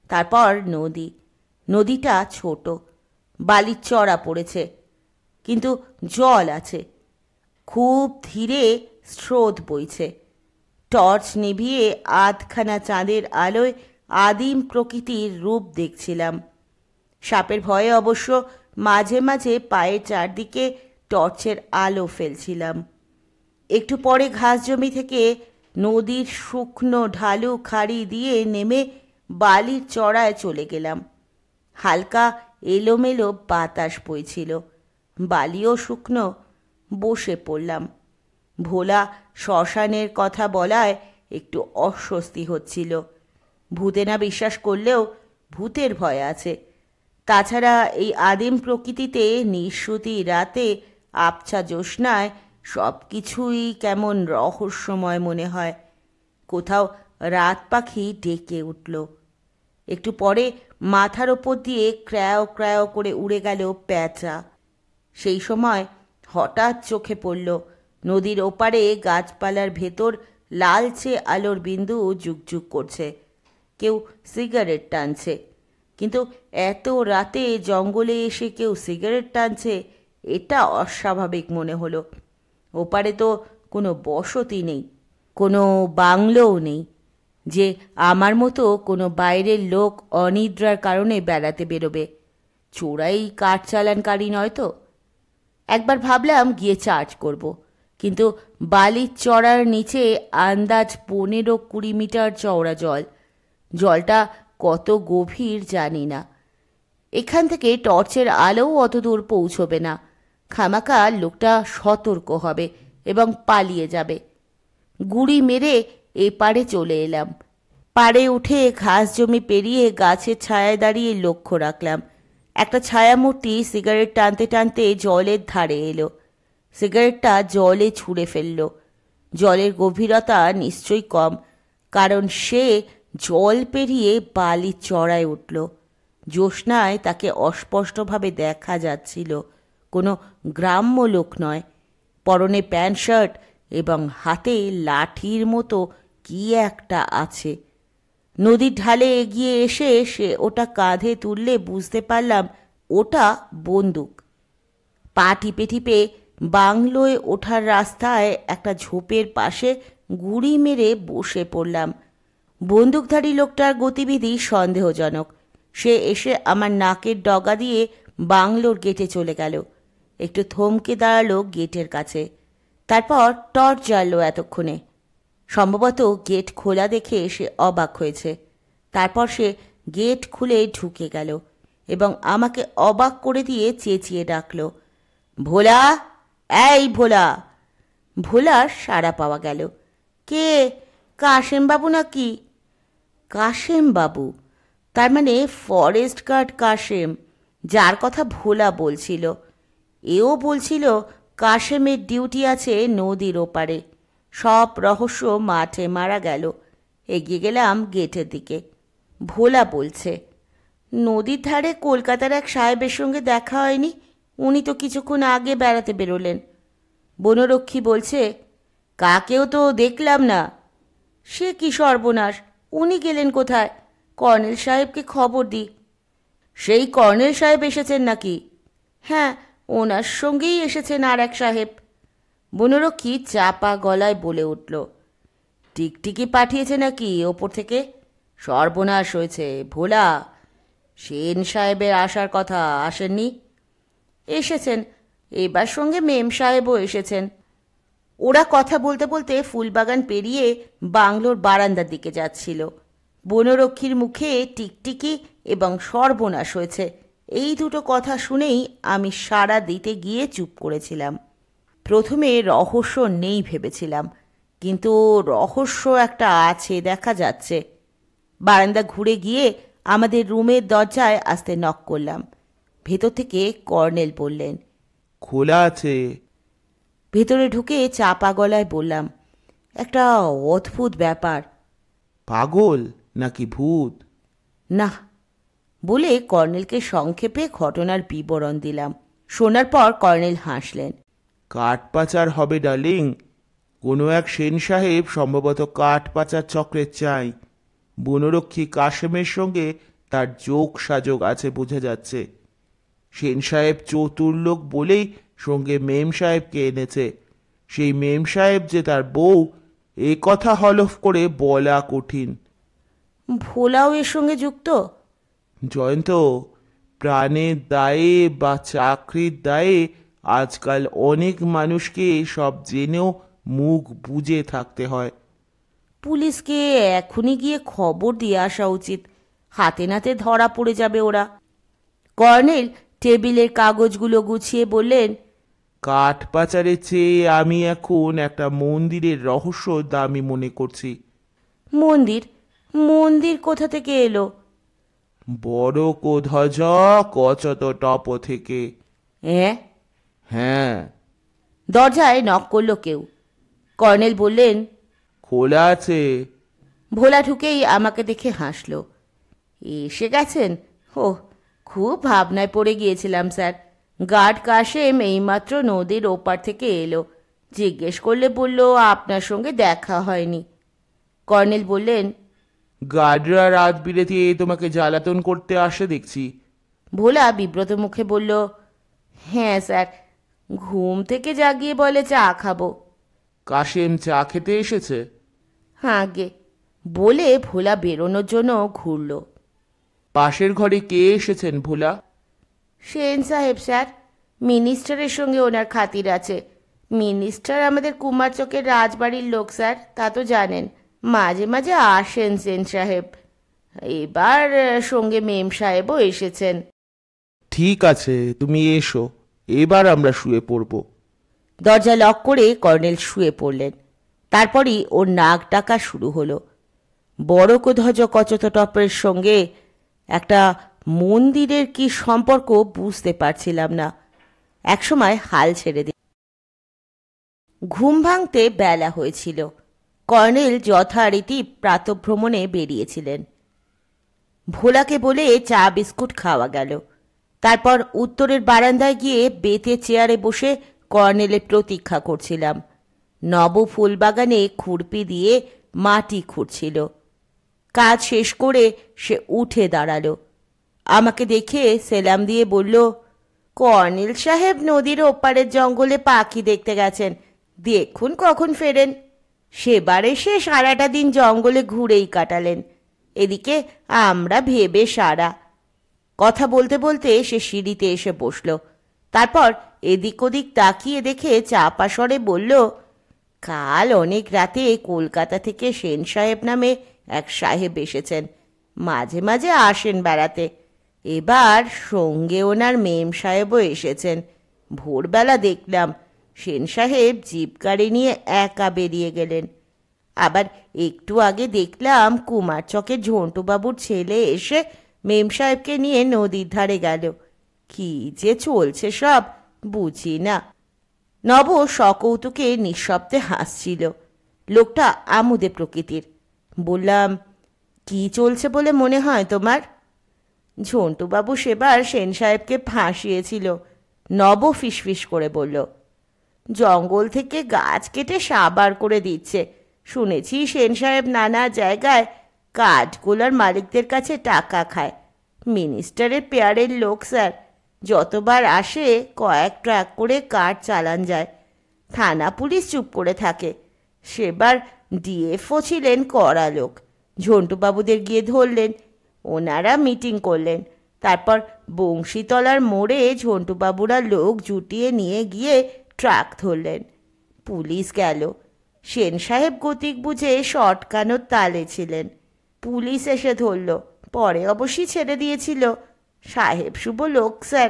তারপর নদী। নদীটা ছোট, বালির চড়া পড়েছে, কিন্তু জল আছে। খুব ধীরে স্রোত বইছে। টর্চ নিভিয়ে আধখানা চাঁদের আলোয় আদিম প্রকৃতির রূপ দেখছিলাম। সাপের ভয়ে অবশ্য মাঝে মাঝে পায়ের চারদিকে টর্চের আলো ফেলছিলাম। একটু পরে ঘাস জমি থেকে নদীর শুকনো ঢালু খাড়ি দিয়ে নেমে বালির চড়ায় চলে গেলাম। হালকা এলোমেলো বাতাস বইছিল, বালিও শুকনো। বসে পড়লাম। ভোলা শ্মশানের কথা বলায় একটু অস্বস্তি হচ্ছিল। ভূতে না বিশ্বাস করলেও ভূতের ভয় আছে। তাছাড়া এই আদিম প্রকৃতিতে নিঃশ্রুতি রাতে আবছা জ্যোৎস্নায় সব কিছুই কেমন রহস্যময় মনে হয়। কোথাও রাত পাখি ডেকে উঠল। একটু পরে মাথার ওপর দিয়ে ক্র্যাও ক্র্যাও করে উড়ে গেল প্যাঁচা। সেই সময় হঠাৎ চোখে পড়ল নদীর ওপারে গাছপালার ভেতর লালচে আলোর বিন্দু জুকজুক করছে। কেউ সিগারেট টানছে, কিন্তু এত রাতে জঙ্গলে এসে কেউ সিগারেট টানছে এটা অস্বাভাবিক মনে হলো। ওপারে তো কোনো বসতি নেই, কোনো বাংলোও নেই যে আমার মতো কোনো বাইরের লোক অনিদ্রার কারণে বেড়াতে বেরোবে। চোরাই কাঠ চালানকারী নয় তো? একবার ভাবলাম গিয়ে চার্জ করব, কিন্তু বালির চড়ার নিচে আন্দাজ 15-20 মিটার চওড়া জল। জলটা কত গভীর জানি না। এখান থেকে টর্চের আলোও অত দূর পৌঁছবে না। খামাকা লোকটা সতর্ক হবে এবং পালিয়ে যাবে। গুড়ি মেরে এপারে চলে এলাম। পাড়ে উঠে ঘাস জমি পেরিয়ে গাছের ছায়ায় দাঁড়িয়ে লক্ষ্য রাখলাম। একটা ছায়ামূর্তি সিগারেট টানতে টানতে জলের ধারে এলো। সিগারেটটা জলে ছুঁড়ে ফেলল। জলের গভীরতা নিশ্চয়ই কম, কারণ সে জল পেরিয়ে বালির চড়ায় উঠল। জ্যোৎস্নায় তাকে অস্পষ্টভাবে দেখা যাচ্ছিল। কোনো গ্রাম্য লোক নয়। পরনে প্যান্ট শার্ট এবং হাতে লাঠির মতো কি একটা আছে। নদীর ঢালে এগিয়ে এসে সে ওটা কাঁধে তুললে বুঝতে পারলাম ওটা বন্দুক। পা টিপে টিপে বাংলোয় ওঠার রাস্তায় একটা ঝোপের পাশে গুড়ি মেরে বসে পড়লাম। বন্দুকধারী লোকটার গতিবিধি সন্দেহজনক। সে এসে আমার নাকের ডগা দিয়ে বাংলোর গেটে চলে গেল। একটু থমকে দাঁড়ালো গেটের কাছে, তারপর টর্চ জ্বাললো এতক্ষণে। সম্ভবত গেট খোলা দেখে সে অবাক হয়েছে। তারপর সে গেট খুলে ঢুকে গেল এবং আমাকে অবাক করে দিয়ে চেঁচিয়ে ডাকল, ভোলা, এই ভোলা। ভোলার সাড়া পাওয়া গেল। কে? কাশেমবাবু নাকি? কাশেমবাবু? তার মানে ফরেস্ট গার্ড কাশেম, যার কথা ভোলা বলছিল। এও বলছিল কাশেমের ডিউটি আছে নদীর ওপারে। সব রহস্য মাঠে মারা গেল। এগিয়ে গেলাম গেটের দিকে। ভোলা বলছে, নদীর ধারে কলকাতার এক সাহেবের সঙ্গে দেখা হয়নি? উনি তো কিছুক্ষণ আগে বেড়াতে বেরোলেন। বনরক্ষী বলছে, কাকেও তো দেখলাম না। সে কি সর্বনাশ! উনি গেলেন কোথায়? কর্নেল সাহেবকে খবর দিই। সেই কর্নেল সাহেব এসেছেন নাকি? হ্যাঁ, ওনার সঙ্গেই এসেছেন আর এক সাহেব। বনরক্ষী চাপা গলায় বলে উঠল, টিকটিকি পাঠিয়েছে নাকি ওপর থেকে? সর্বনাশ হয়েছে ভোলা। সেন সাহেবের আসার কথা, আসেননি? এসেছেন, এবার সঙ্গে মেম সাহেবও এসেছেন। ওরা কথা বলতে বলতে ফুলবাগান পেরিয়ে বাংলোর বারান্দার দিকে যাচ্ছিল। বনরক্ষীর মুখে টিকটিকি এবং সর্বনাশ হয়েছে এই দুটো কথা শুনেই আমি সাড়া দিতে গিয়ে চুপ করেছিলাম। প্রথমে রহস্য নেই ভেবেছিলাম, কিন্তু রহস্য একটা আছে দেখা যাচ্ছে। বারান্দা ঘুরে গিয়ে আমাদের রুমের দরজায় আস্তে নক করলাম। ভেতর থেকে কর্নেল বললেন, খোলা আছে। ভেতরে ঢুকে চাপা গলায় বললাম, একটা অদ্ভুত ব্যাপার। পাগল নাকি ভূত? না, বলে কর্নেলকে সংক্ষেপে ঘটনার বিবরণ দিলাম। শোনার পর কর্নেল হাসলেন। কাঠ পাচার হবে ডার্লিং। কোনো এক সেন সাহেব সম্ভবত কাঠ পাচার চক্রের চাই। বনরক্ষী কাশেমের সঙ্গে তার যোগ সাযোগ আছে বোঝা যাচ্ছে। সেন সাহেব চতুর লোক বলেই সঙ্গে মেম সাহেবকে এনেছে। সেই মেম সাহেব যে তার বউ, এ কথা হলফ করে বলা কঠিন। ভোলাও এর সঙ্গে যুক্ত? জয়ন্ত, প্রাণের দায়ে বা চাকরির দায়ে আজকাল অনেক মানুষকে সব জেনেও মুখ বুজে থাকতে হয়। পুলিশকে এখনই গিয়ে খবর দিয়ে আসা উচিত, হাতে নাতে ধরা পড়ে যাবে ওরা। কর্নেল টেবিলের কাগজগুলো গুছিয়ে বললেন, কাঠ পাচারের চেয়ে আমি এখন একটা মন্দিরের রহস্য দামি মনে করছি। মন্দির? মন্দির কোথা থেকে এলো? বড় কোধ্বজ কচত টপ থেকে। হ্যাঁ? হ্যাঁ। দরজায় নক করলো কেউ। কর্নেল বললেন, খোলা আছে। ভোলা ঢুকেই আমাকে দেখে হাসল। এসে গেছেন? ও, খুব ভাবনায় পড়ে গিয়েছিলাম স্যার। গার্ড কাশেম এইমাত্র নদীর ওপার থেকে এলো। জিজ্ঞেস করলে বলল আপনার সঙ্গে দেখা হয়নি। কর্নেল বললেন, গার্ডরা রাত বিরেতে তোমাকে জ্বালাতন করতে আসে দেখছি। ভোলা বিব্রত মুখে বলল, হ্যাঁ স্যার, ঘুম থেকে জাগিয়ে বলে চা খাবো। কাশেম চা খেতে এসেছে? হ্যাঁ গে, বলে ভোলা বেরোনোর জন্য ঘুরল। পাশের ঘরে কে এসেছেন ভোলা? সেন সাহেব স্যার, মিনিস্টারের সঙ্গে ওনার খাতির আছে। মিনিস্টার আমাদের কুমারচকের রাজবাড়ির লোক স্যার, তা তো জানেন। মাঝে মাঝে আসেন সেন সাহেব। এবার সঙ্গে মেম সাহেবও এসেছেন। ঠিক আছে, তুমি এসো, এবার আমরা শুয়ে পড়ব। দরজা লক করে কর্নেল শুয়ে পড়লেন। তারপরই ওর নাক ডাকা শুরু হলো। বড় কোধ্বজ কচত টপের সঙ্গে একটা মন্দিরের কি সম্পর্ক বুঝতে পারছিলাম না। একসময় হাল ছেড়ে দিই। ঘুম ভাঙতে বেলা হয়েছিল। কর্নেল যথারীতি প্রাতভ্রমণে বেরিয়েছিলেন। ভোলাকে বলে চা বিস্কুট খাওয়া গেল। তারপর উত্তরের বারান্দায় গিয়ে বেতে চেয়ারে বসে কর্নেলের প্রতীক্ষা করছিলাম। নব ফুলবাগানে খুরপি দিয়ে মাটি খুঁড়ছিল। কাজ শেষ করে সে উঠে দাঁড়ালো। আমাকে দেখে সেলাম দিয়ে বলল, কর্নেল সাহেব নদীর ওপারের জঙ্গলে পাখি দেখতে গেছেন, দেখুন কখন ফেরেন। সেবার এসে সারাটা দিন জঙ্গলে ঘুরেই কাটালেন। এদিকে আমরা ভেবে সারা। কথা বলতে বলতে সে সিঁড়িতে এসে বসল। তারপর এদিক ওদিক তাকিয়ে দেখে চাপা স্বরে বলল, কাল অনেক রাতে কলকাতা থেকে সেন সাহেব নামে এক সাহেব এসেছেন। মাঝে মাঝে আসেন বেড়াতে। এবার সঙ্গে ওনার মেম সাহেবও এসেছেন। ভোরবেলা দেখলাম সেন সাহেব জিপ গাড়ি নিয়ে একা বেরিয়ে গেলেন। আবার একটু আগে দেখলাম কুমারচকের ঝন্টুবাবুর ছেলে এসে মেম সাহেবকে নিয়ে নদীর ধারে গেল। কি যে চলছে সব বুঝি না। নব সকৌতুকে নিঃশব্দে হাসছিল। লোকটা আমোদে প্রকৃতির। বললাম, কি চলছে বলে মনে হয় তোমার? ঝন্টুবাবু সেবার সেন সাহেবকে ফাঁসিয়েছিল। নব ফিসফিস করে বলল, জঙ্গল থেকে গাছ কেটে সাবার করে দিচ্ছে। শুনেছি সেন সাহেব নানা জায়গায় কাঠগোলার মালিকদের কাছে টাকা খায়। মিনিস্টারের পেয়ারের লোক স্যার, যতবার আসে কয়েক ট্রাক করে কাঠ চালান যায়। থানা পুলিশ চুপ করে থাকে। সেবার ডিএফও ছিলেন কড়া লোক। ঝন্টুবাবুদের গিয়ে ধরলেন। ওনারা মিটিং করলেন। তারপর বংশীতলার মোড়ে ঝন্টুবাবুরা লোক জুটিয়ে নিয়ে গিয়ে ট্রাক ধরলেন। পুলিশ গেল। সেন সাহেব গতিক বুঝে শটকানোর তালে ছিলেন। পুলিশ এসে ধরল। পরে অবশ্যই ছেড়ে দিয়েছিল। সাহেব শুভ লোক স্যার,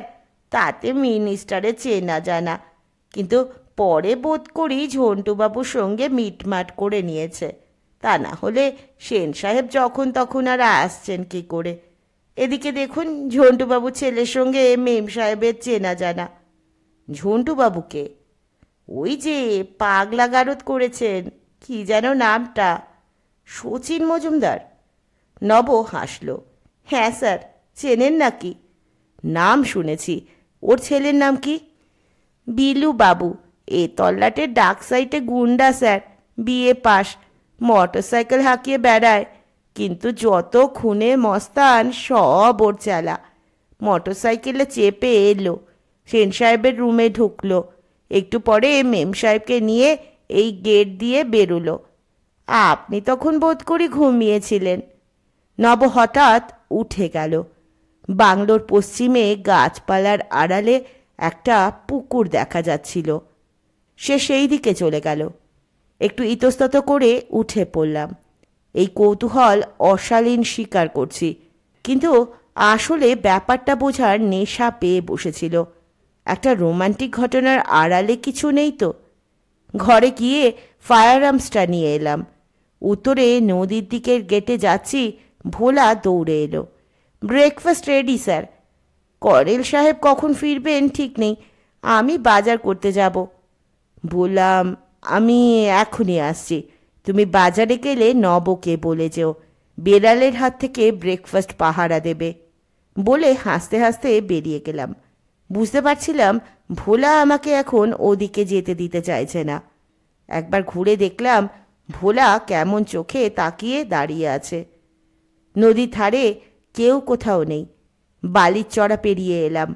তাতে মিনিস্টারে চেনা জানা, কিন্তু পরে বোধ করি ঝন্টুবাবুর সঙ্গে মিটমাট করে নিয়েছে। তা না হলে সেন সাহেব যখন তখন আর আসছেন কি করে? এদিকে দেখুন ঝন্টুবাবু ছেলের সঙ্গে মেম সাহেবের চেনা জানা। ঝন্টুবাবুকে? ওই যে পাগলা গারদ করেছেন, কি যেন নামটা? শচীন মজুমদার? নব হাসল। হ্যাঁ স্যার, চেনেন নাকি? নাম শুনেছি। ওর ছেলের নাম কি? বিলু বাবু। এ তল্লাটের ডাক সাইটে গুন্ডা sir, BA pass, motor cycle হাঁকিয়ে বেড়ায়, কিন্তু যত খুনে মস্তান সব ওর চালা। মোটর সাইকেলে চেপে এলো, সেন সাহেবের রুমে ঢুকলো, একটু পরে মেম সাহেবকে নিয়ে এই গেট দিয়ে বেরোলো। আপনি তখন বোধ করি ঘুমিয়েছিলেন। নব হঠাৎ উঠে গেল। বাংলোর পশ্চিমে গাছপালার আড়ালে একটা পুকুর দেখা যাচ্ছিল। সে সেই দিকে চলে গেল। একটু ইতস্তত করে উঠে পড়লাম। এই কৌতূহল অশালীন স্বীকার করছি, কিন্তু আসলে ব্যাপারটা বোঝার নেশা পেয়ে বসেছিল। একটা রোমান্টিক ঘটনার আড়ালে কিছু নেই তো। ঘরে গিয়ে ফায়ার আর্মসটা নিয়ে এলাম। উত্তরে নদীর দিকের গেটে যাচ্ছি, ভোলা দৌড়ে এলো। Breakfast ready sir. করেল সাহেব কখন ফিরবেন ঠিক নেই, আমি বাজার করতে যাব। বললাম, আমি এখনই আসছি, তুমি বাজারে গেলে নবকে বলে যেও বেড়ালের হাত থেকে ব্রেকফাস্ট পাহারা দেবে। বলে হাসতে হাসতে বেরিয়ে গেলাম। বুঝতে পারছিলাম ভোলা আমাকে এখন ওদিকে যেতে দিতে চাইছে না। একবার ঘুরে দেখলাম ভোলা কেমন চোখে তাকিয়ে দাঁড়িয়ে আছে। নদীর ধারে কেউ কোথাও নেই। বালির চড়া পেরিয়ে এলাম।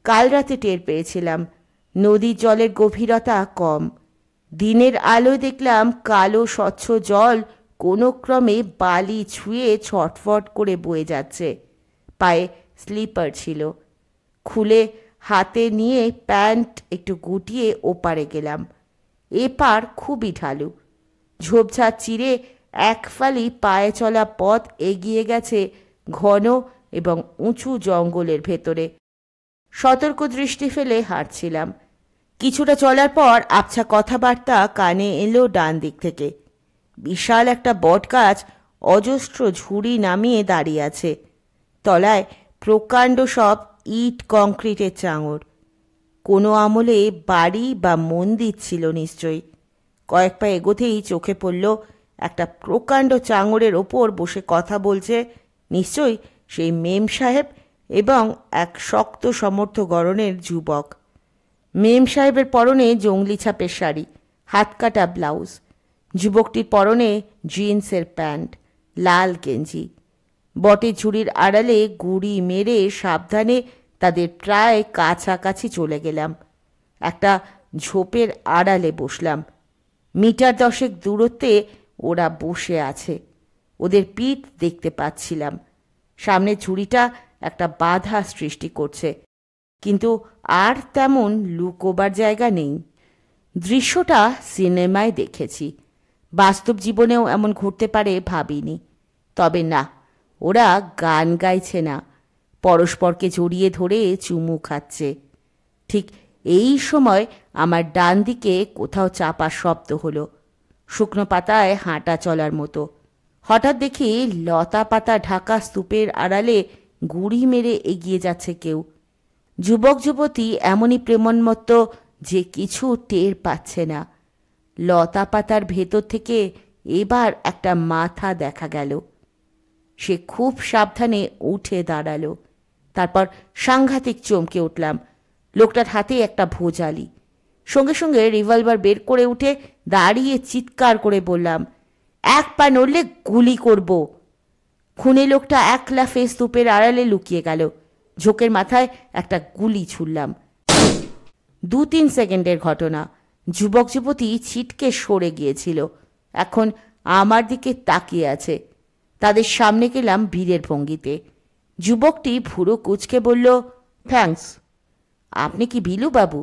কাল রাতে টের পেয়েছিলাম নদীর জলের গভীরতা কম। দিনের আলোয় দেখলাম কালো স্বচ্ছ জল কোনো ক্রমে বালি ছুঁয়ে ছটফট করে বয়ে যাচ্ছে। পায়ে স্লিপার ছিল। খুলে হাতে নিয়ে প্যান্ট একটু গুটিয়ে ওপারে গেলাম। এপার খুবই ঢালু। ঝোপঝাড় চিরে এক ফালি পায়ে চলা পথ এগিয়ে গেছে ঘন এবং উঁচু জঙ্গলের ভেতরে। সতর্ক দৃষ্টি ফেলে হাঁটছিলাম। কিছুটা চলার পর আবছা কথাবার্তা কানে এলো ডান দিক থেকে। বিশাল একটা বটগাছ অজস্র ঝুড়ি নামিয়ে দাঁড়িয়ে আছে। তলায় প্রকাণ্ড সব ইট কংক্রিটের চাঙড়। কোনো আমলে বাড়ি বা মন্দির ছিল নিশ্চয়ই। কয়েক পা এগোতেই চোখে পড়ল একটা প্রকাণ্ড চাঙড়ের ওপর বসে কথা বলছে নিশ্চয়ই সেই মেম সাহেব এবং এক শক্ত সমর্থ গড়নের যুবক। মেম সাহেবের পরনে জঙ্গলি ছাপের শাড়ি, হাতকাটা ব্লাউজ। যুবকটির পরনে জিন্সের প্যান্ট, লাল গেঞ্জি। বটের ঝুড়ির আড়ালে গুড়ি মেরে সাবধানে তাদের প্রায় কাছাকাছি চলে গেলাম। একটা ঝোপের আড়ালে বসলাম। মিটার 10 দূরত্বে ওরা বসে আছে। ওদের পিঠ দেখতে পাচ্ছিলাম। সামনে ঝুড়িটা একটা বাধা সৃষ্টি করছে, কিন্তু আর তেমন লুকোবার জায়গা নেই। দৃশ্যটা সিনেমায় দেখেছি, বাস্তব জীবনেও এমন ঘটতে পারে ভাবিনি। তবে না, ওরা গান গাইছে না, পরস্পরকে জড়িয়ে ধরে চুমু খাচ্ছে। ঠিক এই সময় আমার ডান দিকে কোথাও চাপার শব্দ হলো, শুকনো পাতায় হাঁটা চলার মতো। হঠাৎ দেখি লতা পাতা ঢাকা স্তূপের আড়ালে গুড়ি মেরে এগিয়ে যাচ্ছে কেউ। যুবক যুবতী এমনই প্রেমোন্মত্ত যে কিছু টের পাচ্ছে না। লতা পাতার ভেতর থেকে এবার একটা মাথা দেখা গেল। সে খুব সাবধানে উঠে দাঁড়ালো। তারপর সাংঘাতিক চমকে উঠলাম। লোকটার হাতে একটা ভোজালি। সঙ্গে সঙ্গে রিভলভার বের করে উঠে দাঁড়িয়ে চিৎকার করে বললাম, এক পা নড়লে গুলি করব। খুনে লোকটা এক লাফে স্তূপের আড়ালে লুকিয়ে গেল। ঝোঁকের মাথায় একটা গুলি ছুড়লাম। 2-3 সেকেন্ডের ঘটনা। যুবক যুবতী ছিটকে সরে গিয়েছিল, এখন আমার দিকে তাকিয়ে আছে। তাদের সামনে গেলাম বীরের ভঙ্গিতে। যুবকটি ভুরু কুঁচকে বলল, থ্যাঙ্কস। আপনি কি বিলু বাবু?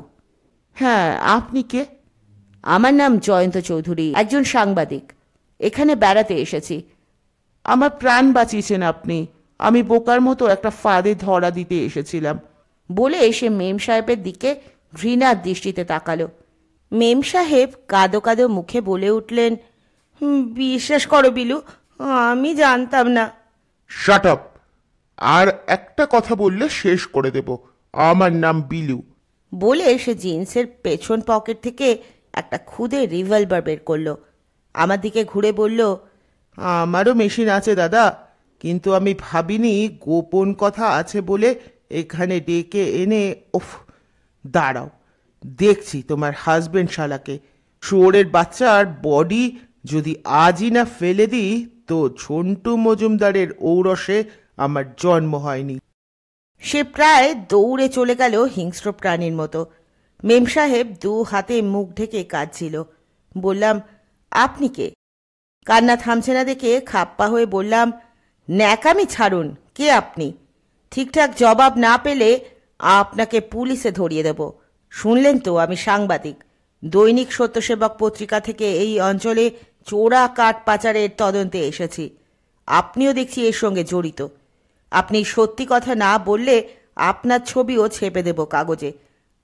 হ্যাঁ, আপনি কে? আমার নাম জয়ন্ত চৌধুরী, একজন সাংবাদিক। এখানে বেড়াতে এসেছি। আমার প্রাণ বাঁচিয়েছেন আপনি। আমি বোকার মতো একটা ফাঁদে ধরা দিতে এসেছিলাম। বলে সে মেম সাহেবের দিকে ঘৃণার দৃষ্টিতে তাকালো। মেম সাহেব কাঁদো কাঁদো মুখে বলে উঠলেন, বিশ্বাস করো বিলু, আমি জানতাম না। Shut up! আর একটা কথা বললে শেষ করে দেব। আমার নাম বিলু। বলে সে জিন্সের পেছন পকেট থেকে একটা ক্ষুদে রিভলভার বের করলো। আমার দিকে ঘুরে বলল, আমারও মেশিন আছে দাদা, কিন্তু আমি ভাবিনি গোপন কথা আছে বলে এখানে ডেকে এনে। ওফ, দাঁড়াও, দেখছি তোমার হাজবেন্ড শালাকে। শুয়োরের বাচ্চার বডি যদি আজই না ফেলে দিই তো ঝন্টু মজুমদারের ঔরসে আমার জন্ম হয়নি। সে প্রায় দৌড়ে চলে গেল হিংস্র প্রাণীর মতো। মেম সাহেব দু হাতে মুখ ঢেকে কাঁদছিল। বললাম, আপনি কে? কান্না থামছে না দেখে খাপ্পা হয়ে বললাম, ন্যাকামি ছাড়ুন, কে আপনি? ঠিকঠাক জবাব না পেলে আপনাকে পুলিশে ধরিয়ে দেব। শুনলেন তো, আমি সাংবাদিক। দৈনিক সত্যসেবক পত্রিকা থেকে এই অঞ্চলে চোরা কাঠ পাচারের তদন্তে এসেছি। আপনিও দেখছি এর সঙ্গে জড়িত। আপনি সত্যি কথা না বললে আপনার ছবিও ছেপে দেব কাগজে।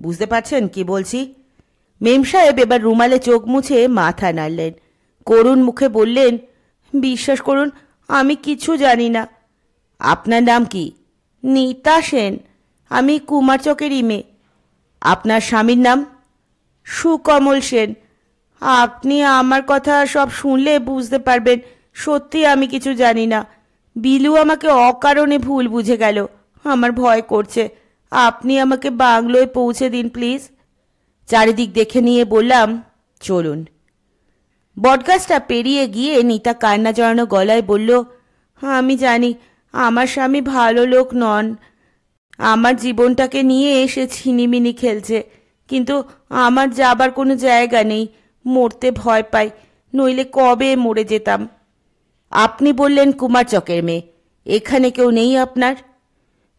বুঝতে পারছেন কি বলছি? মেম সাহেব এবার রুমালে চোখ মুছে মাথা নাড়লেন। করুণ মুখে বললেন, বিশ্বাস করুন, আমি কিছু জানি না। আপনার নাম কি? নিতা সেন। আমি কুমারচকেরই মেয়ে। আপনার স্বামীর নাম? সুকমল সেন। আপনি আমার কথা সব শুনলে বুঝতে পারবেন সত্যি আমি কিছু জানি না। বিলু আমাকে অকারণে ভুল বুঝে গেল। আমার ভয় করছে। আপনি আমাকে বাংলোয় পৌঁছে দিন প্লিজ। চারিদিক দেখে নিয়ে বললাম, চলুন। বটগাছটা পেরিয়ে গিয়ে নিতা কান্না জড়ানো গলায় বলল, আমি জানি আমার স্বামী ভালো লোক নন। আমার জীবনটাকে নিয়ে এসে ছিনিমিনি খেলছে, কিন্তু আমার যাবার কোনো জায়গা নেই। মরতে ভয় পাই, নইলে কবে মরে যেতাম। আপনি বললেন কুমারচকের মেয়ে। এখানে কেউ নেই আপনার?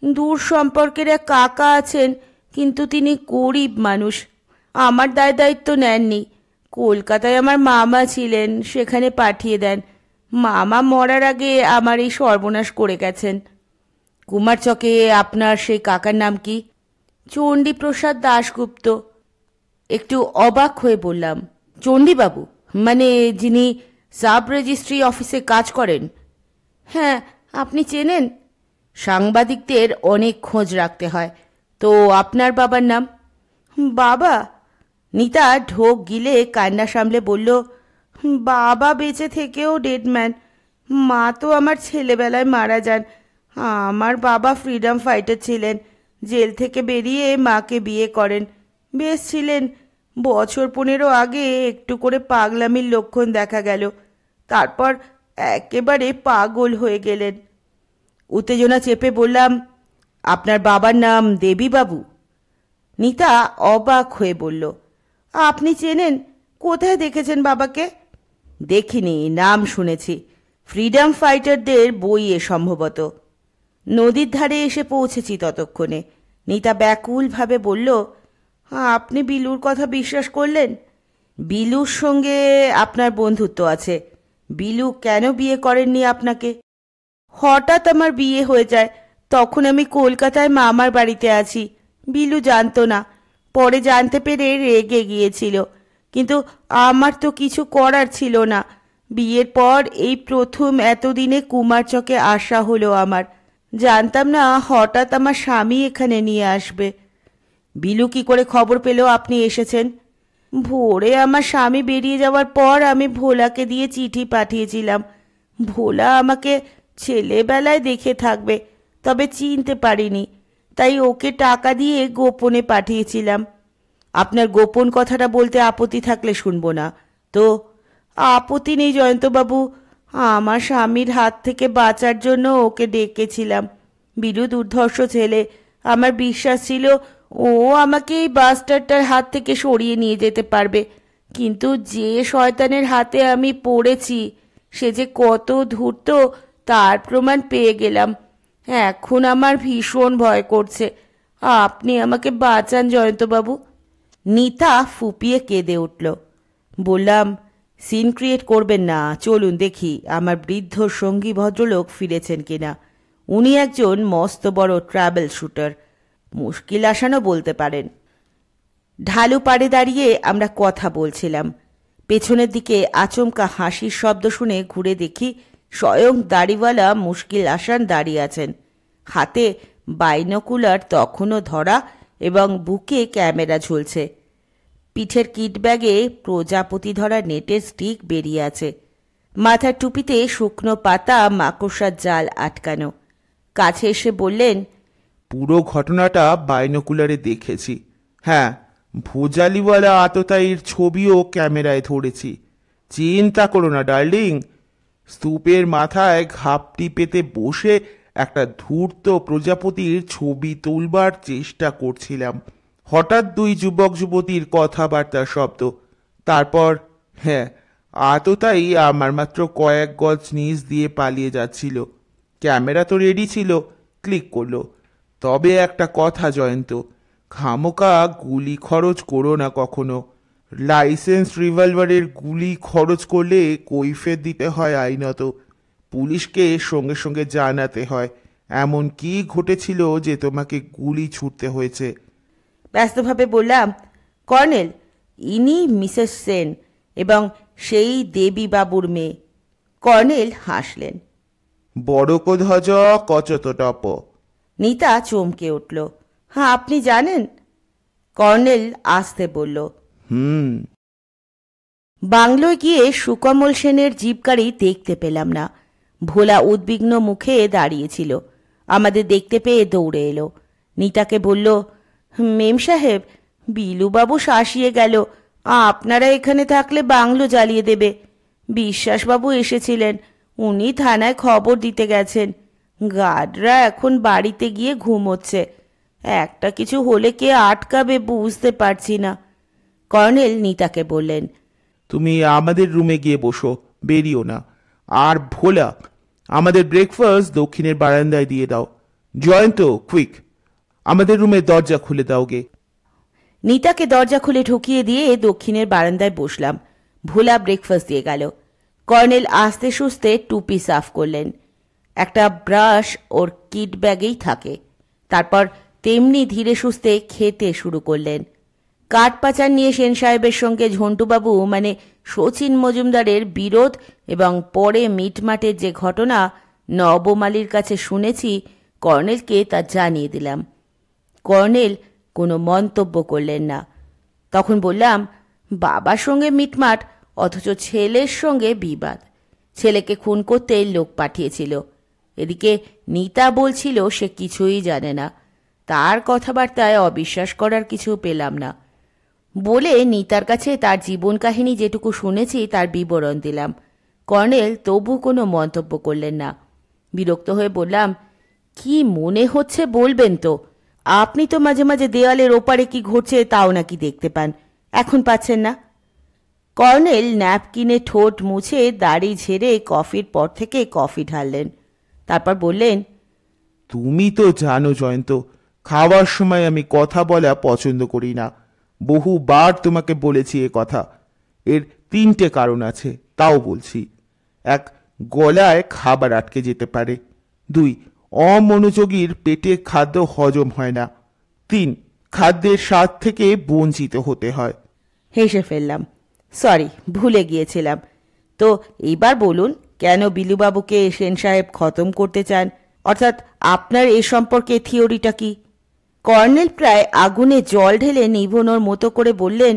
দূর সম্পর্কের এক কাকা আছেন, কিন্তু তিনি গরিব মানুষ। আমার দায় দায়িত্ব নেননি। কলকাতায় আমার মামা ছিলেন, সেখানে পাঠিয়ে দেন। মামা মরার আগে আমার এই সর্বনাশ করে গেছেন। কুমারচকে আপনার সেই কাকার নাম কি? চণ্ডীপ্রসাদ দাশগুপ্ত। একটু অবাক হয়ে বললাম, চণ্ডীবাবু? মানে যিনি সাব রেজিস্ট্রি অফিসে কাজ করেন? হ্যাঁ, আপনি চেনেন? সাংবাদিকদের অনেক খোঁজ রাখতে হয়। তো আপনার বাবার নাম? বাবা? নিতা ঢোক গিলে কান্না সামলে বলল, বাবা বেঁচে থেকেও ডেডম্যান। মা তো আমার ছেলেবেলায় মারা যান। আমার বাবা ফ্রিডম ফাইটার ছিলেন। জেল থেকে বেরিয়ে মাকে বিয়ে করেন। বেশ ছিলেন। বছর 15 আগে একটু করে পাগলামির লক্ষণ দেখা গেল। তারপর একেবারে পাগল হয়ে গেলেন। উত্তেজনা চেপে বললাম, আপনার বাবার নাম দেবীবাবু? নিতা অবাক হয়ে বলল, আপনি চেনেন? কোথায় দেখেছেন বাবাকে? দেখিনি, নাম শুনেছি। ফ্রিডম ফাইটারদের বইয়ে সম্ভবত। নদীর ধারে এসে পৌঁছেছি ততক্ষণে। নিতা ব্যাকুলভাবে বলল, আপনি বিলুর কথা বিশ্বাস করলেন? বিলুর সঙ্গে আপনার বন্ধুত্ব আছে। বিলু কেন বিয়ে করেননি আপনাকে? হঠাৎ আমার বিয়ে হয়ে যায়। তখন আমি কলকাতায় মামার বাড়িতে আছি। বিলু জানতো না। পরে জানতে পেরে রেগে গিয়েছিল, কিন্তু আমার তো কিছু করার ছিল না। বিয়ের পর এই প্রথম এতদিনে কুমারচকে আসা হলো আমার। জানতাম না হঠাৎ আমার স্বামী এখানে নিয়ে আসবে। বিলু কি করে খবর পেল আপনি এসেছেন? ভোরে আমার স্বামী বেরিয়ে যাওয়ার পর আমি ভোলাকে দিয়ে চিঠি পাঠিয়েছিলাম। ভোলা আমাকে ছেলেবেলায় দেখে থাকবে, তবে চিনতে পারিনি। তাই ওকে টাকা দিয়ে গোপনে পাঠিয়েছিলাম। আপনার গোপন কথাটা বলতে আপত্তি থাকলে শুনবো না। তো আপত্তি নেই জয়ন্তবাবু। আমার স্বামীর হাত থেকে বাঁচার জন্য ওকে ডেকেছিলাম। বিলু দুর্ধর্ষ ছেলে। আমার বিশ্বাস ছিল ও আমাকে এই বাস্টারটার হাত থেকে সরিয়ে নিয়ে যেতে পারবে। কিন্তু যে শয়তানের হাতে আমি পড়েছি সে যে কত ধূর্ত তার প্রমাণ পেয়ে গেলাম। এখন আমার ভীষণ ভয় করছে। আপনি আমাকে বাঁচান জয়ন্তবাবু। নিতা ফুপিয়ে কেঁদে উঠল। বললাম, সিন ক্রিয়েট করবেন না, চলুন দেখি আমার বৃদ্ধ সঙ্গী ভদ্রলোক ফিরেছেন কিনা। উনি একজন মস্ত বড় ট্রাভেল শুটার, মুশকিল আসানও বলতে পারেন। ঢালু পাড়ে দাঁড়িয়ে আমরা কথা বলছিলাম। পেছনের দিকে আচমকা হাসির শব্দ শুনে ঘুরে দেখি স্বয়ং দাড়িওয়ালা মুশকিল আসান দাঁড়িয়ে আছেন। হাতে বাইনোকুলার তখনও ধরা এবং বুকে ক্যামেরা ঝুলছে। পিঠের কিট ব্যাগে প্রজাপতি ধরা নেটের স্টিক বেরিয়ে আছে। মাথার টুপিতে শুকনো পাতা মাকড়সার জাল আটকানো। কাছে এসে বললেন, পুরো ঘটনাটা বাইনোকুলারে দেখেছি। হ্যাঁ, ভোজালিওয়ালা আততায়ীর ছবিও ক্যামেরায় ধরেছি। চিন্তা করো না ডার্লিং, স্তূপের মাথায় ঘাপটি পেতে বসে একটা ধূর্ত প্রজাপতির ছবি তুলবার চেষ্টা করছিলাম। হঠাৎ দুই যুবক যুবতীর কথাবার্তার শব্দ। তারপর হ্যাঁ, আততায়ী আমার মাত্র কয়েক গজ নিচ দিয়ে পালিয়ে যাচ্ছিল। ক্যামেরা তো রেডি ছিল, ক্লিক করলো। তবে একটা কথা জয়ন্ত, খামোকা গুলি খরচ করো না কখনো। লাইসেন্স রিভলভারের গুলি খরচ করলে কৈফিয়ত দিতে হয় আইনত। পুলিশকে সঙ্গে সঙ্গে জানাতে হয় এমন কি ঘটেছিল যে তোমাকে গুলি ছুটতে হয়েছে। ব্যস্তভাবে বললাম, কর্নেল, ইনি মিসেস সেন এবং সেই দেবী বাবুর মেয়ে। কর্নেল হাসলেন। বড়কধ্বজ কচত টপ। নিতা চমকে উঠল। হ্যাঁ, আপনি জানেন? কর্নেল আসতে বলল। বাংলোয় গিয়ে সুকমল সেনের জিপ গাড়ি দেখতে পেলাম না। ভোলা উদ্বিগ্ন মুখে দাঁড়িয়েছিল। আমাদের দেখতে পেয়ে দৌড়ে এলো। নিতাকে বলল, মেম সাহেব, বিলুবাবু শাসিয়ে গেল। আপনারা এখানে থাকলে বাংলো জ্বালিয়ে দেবে। বিশ্বাসবাবু এসেছিলেন, উনি থানায় খবর দিতে গেছেন। গার্ডরা এখন বাড়িতে গিয়ে ঘুমোচ্ছে। একটা কিছু হলে কে আটকাবে বুঝতে পারছি না। কর্নেল নিতাকে বললেন, তুমি আমাদের রুমে গিয়ে বসো, বেরিও না। আর ভোলা, আমাদের ব্রেকফাস্ট দক্ষিণের বারান্দায় দিয়ে দাও। জয়ন্ত, কুইক, আমাদের রুমের দরজা খুলে দাও গে। নিতাকে দরজা খুলে ঢুকিয়ে দিয়ে দক্ষিণের বারান্দায় বসলাম। ভোলা ব্রেকফাস্ট দিয়ে গেল। কর্নেল আস্তে সুস্তে টুপি সাফ করলেন। একটা ব্রাশ ওর কিট ব্যাগেই থাকে। তারপর তেমনি ধীরে সুস্থে খেতে শুরু করলেন। কাঠ পাচার নিয়ে সেন সাহেবের সঙ্গে ঝন্টুবাবু মানে শচীন মজুমদারের বিরোধ এবং পরে মিটমাটের যে ঘটনা নবমালীর কাছে শুনেছি, কর্নেলকে তা জানিয়ে দিলাম। কর্নেল কোনো মন্তব্য করলেন না। তখন বললাম, বাবার সঙ্গে মিটমাট, অথচ ছেলের সঙ্গে বিবাদ। ছেলেকে খুন করতে লোক পাঠিয়েছিল। এদিকে নিতা বলছিল সে কিছুই জানে না। তার কথাবার্তায় অবিশ্বাস করার কিছু পেলাম না। বলে নিতার কাছে তার জীবন কাহিনী যেটুকু শুনেছি তার বিবরণ দিলাম। কর্নেল তবু কোনো মন্তব্য করলেন না। বিরক্ত হয়ে বললাম, কি মনে হচ্ছে বলবেন তো? আপনি তো মাঝে মাঝে দেওয়ালের ওপারে কি ঘটছে তাও নাকি দেখতে পান, এখন পাচ্ছেন না? কর্নেল ন্যাপকিনে ঠোঁট মুছে দাড়ি ঝেড়ে কফির পর থেকে কফি ঢাললেন। তারপর বললেন, তুমি তো জানো জয়ন্ত, খাওয়ার সময় আমি কথা বলা পছন্দ করি না। বহুবার তোমাকে বলেছি এ কথা। এর তিনটে কারণ আছে, তাও বলছি। এক, গলায় খাবার আটকে যেতে পারে। দুই, অমনোযোগীর পেটে খাদ্য হজম হয় না। তিন, খাদ্যের স্বাদ থেকে বঞ্চিত হতে হয়। হেসে ফেললাম। সরি, ভুলে গিয়েছিলাম। তো এইবার বলুন, কেন বিলুবাবুকে সেন সাহেব খতম করতে চান? অর্থাৎ আপনার এ সম্পর্কে থিওরিটা কি? কর্নেল প্রায় আগুনে জল ঢেলে নিভোনোর মতো করে বললেন,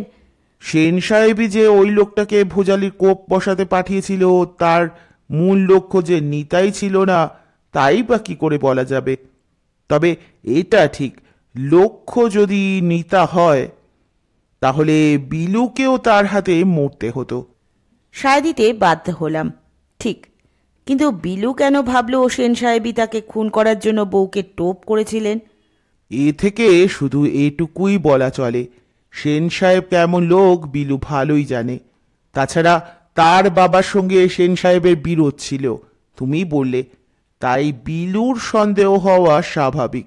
সেন সাহেবই যে ওই লোকটাকে ভোজালির কোপ বসাতে পাঠিয়েছিল, তার মূল লক্ষ্য যে নিতাই ছিল না, তাই বা কি করে বলা যাবে? তবে এটা ঠিক, লক্ষ্য যদি নিতা হয় তাহলে বিলুকেও তার হাতে মরতে হতো। সায় দিতে বাধ্য হলাম। ঠিক, কিন্তু বিলু কেন ভাবলো সেন সাহেবই তাকে খুন করার জন্য বউকে টোপ করেছিলেন? এ থেকে শুধু এটুকুই বলা চলে, সেন সাহেব কেমন লোক বিলু ভালোই জানে। তাছাড়া তার বাবার সঙ্গে সেন সাহেবের বিরোধ ছিল, তুমি বললে, তাই বিলুর সন্দেহ হওয়া স্বাভাবিক।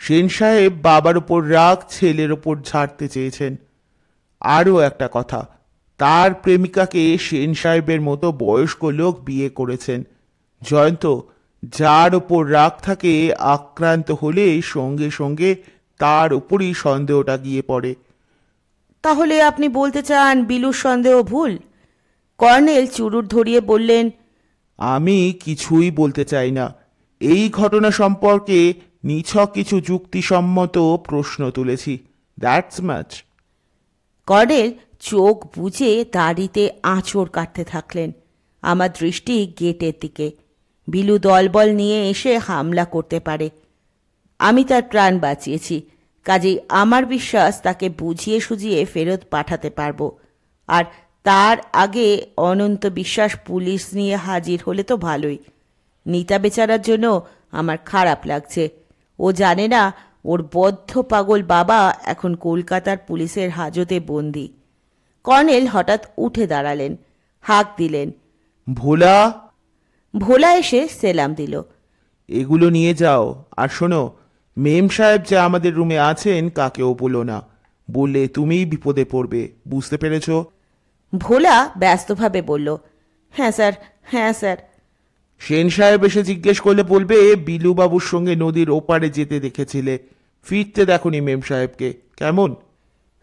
সেন সাহেব বাবার ওপর রাগ ছেলের ওপর ঝাড়তে চেয়েছেন। আরও একটা কথা, তার প্রেমিকাকে সেন সাহেবের মতো বয়স্ক লোক বিয়ে করেছেন। জয়ন্ত, যার ওপর রাগ থাকে আক্রান্ত হলে সঙ্গে সঙ্গে তার উপরই সন্দেহটা গিয়ে পড়ে। তাহলে আপনি বলতে চান বিলুর সন্দেহ ভুল? কর্নেল চুরুট ধরিয়ে বললেন, আমি কিছুই বলতে চাই না। এই ঘটনা সম্পর্কে নিছক কিছু যুক্তিসম্মত প্রশ্ন তুলেছি, দ্যাটস মাচ। কর্নেল চোখ বুজে দাড়িতে আঁচড় কাটতে থাকলেন। আমার দৃষ্টি গেটের দিকে। বিলু দলবল নিয়ে এসে হামলা করতে পারে। আমি তার প্রাণ বাঁচিয়েছি, কাজেই আমার বিশ্বাস তাকে বুঝিয়ে সুঝিয়ে ফেরত পাঠাতে পারবো। আর তার আগে অনন্ত বিশ্বাস পুলিশ নিয়ে হাজির হলে তো ভালোই। নিতা বেচারার জন্য আমার খারাপ লাগছে। ও জানে না ওর বদ্ধ পাগল বাবা এখন কলকাতার পুলিশের হাজতে বন্দি। কর্নেল হঠাৎ উঠে দাঁড়ালেন, হাঁক দিলেন। ভোলা! ভোলা এসে সেলাম দিল। এগুলো নিয়ে যাও। আর শোনো, মেম সাহেব যে আমাদের রুমে আছেন কাকেও বলো না, বললে তুমিই বিপদে পড়বে, বুঝতে পেরেছ? ভোলা ব্যস্তভাবে বলল, হ্যাঁ স্যার, হ্যাঁ স্যার। সেন সাহেব এসে জিজ্ঞেস করলে বলবে বিলুবাবুর সঙ্গে নদীর ওপারে যেতে দেখেছিলে, ফিরতে দেখনি মেম সাহেবকে। কেমন?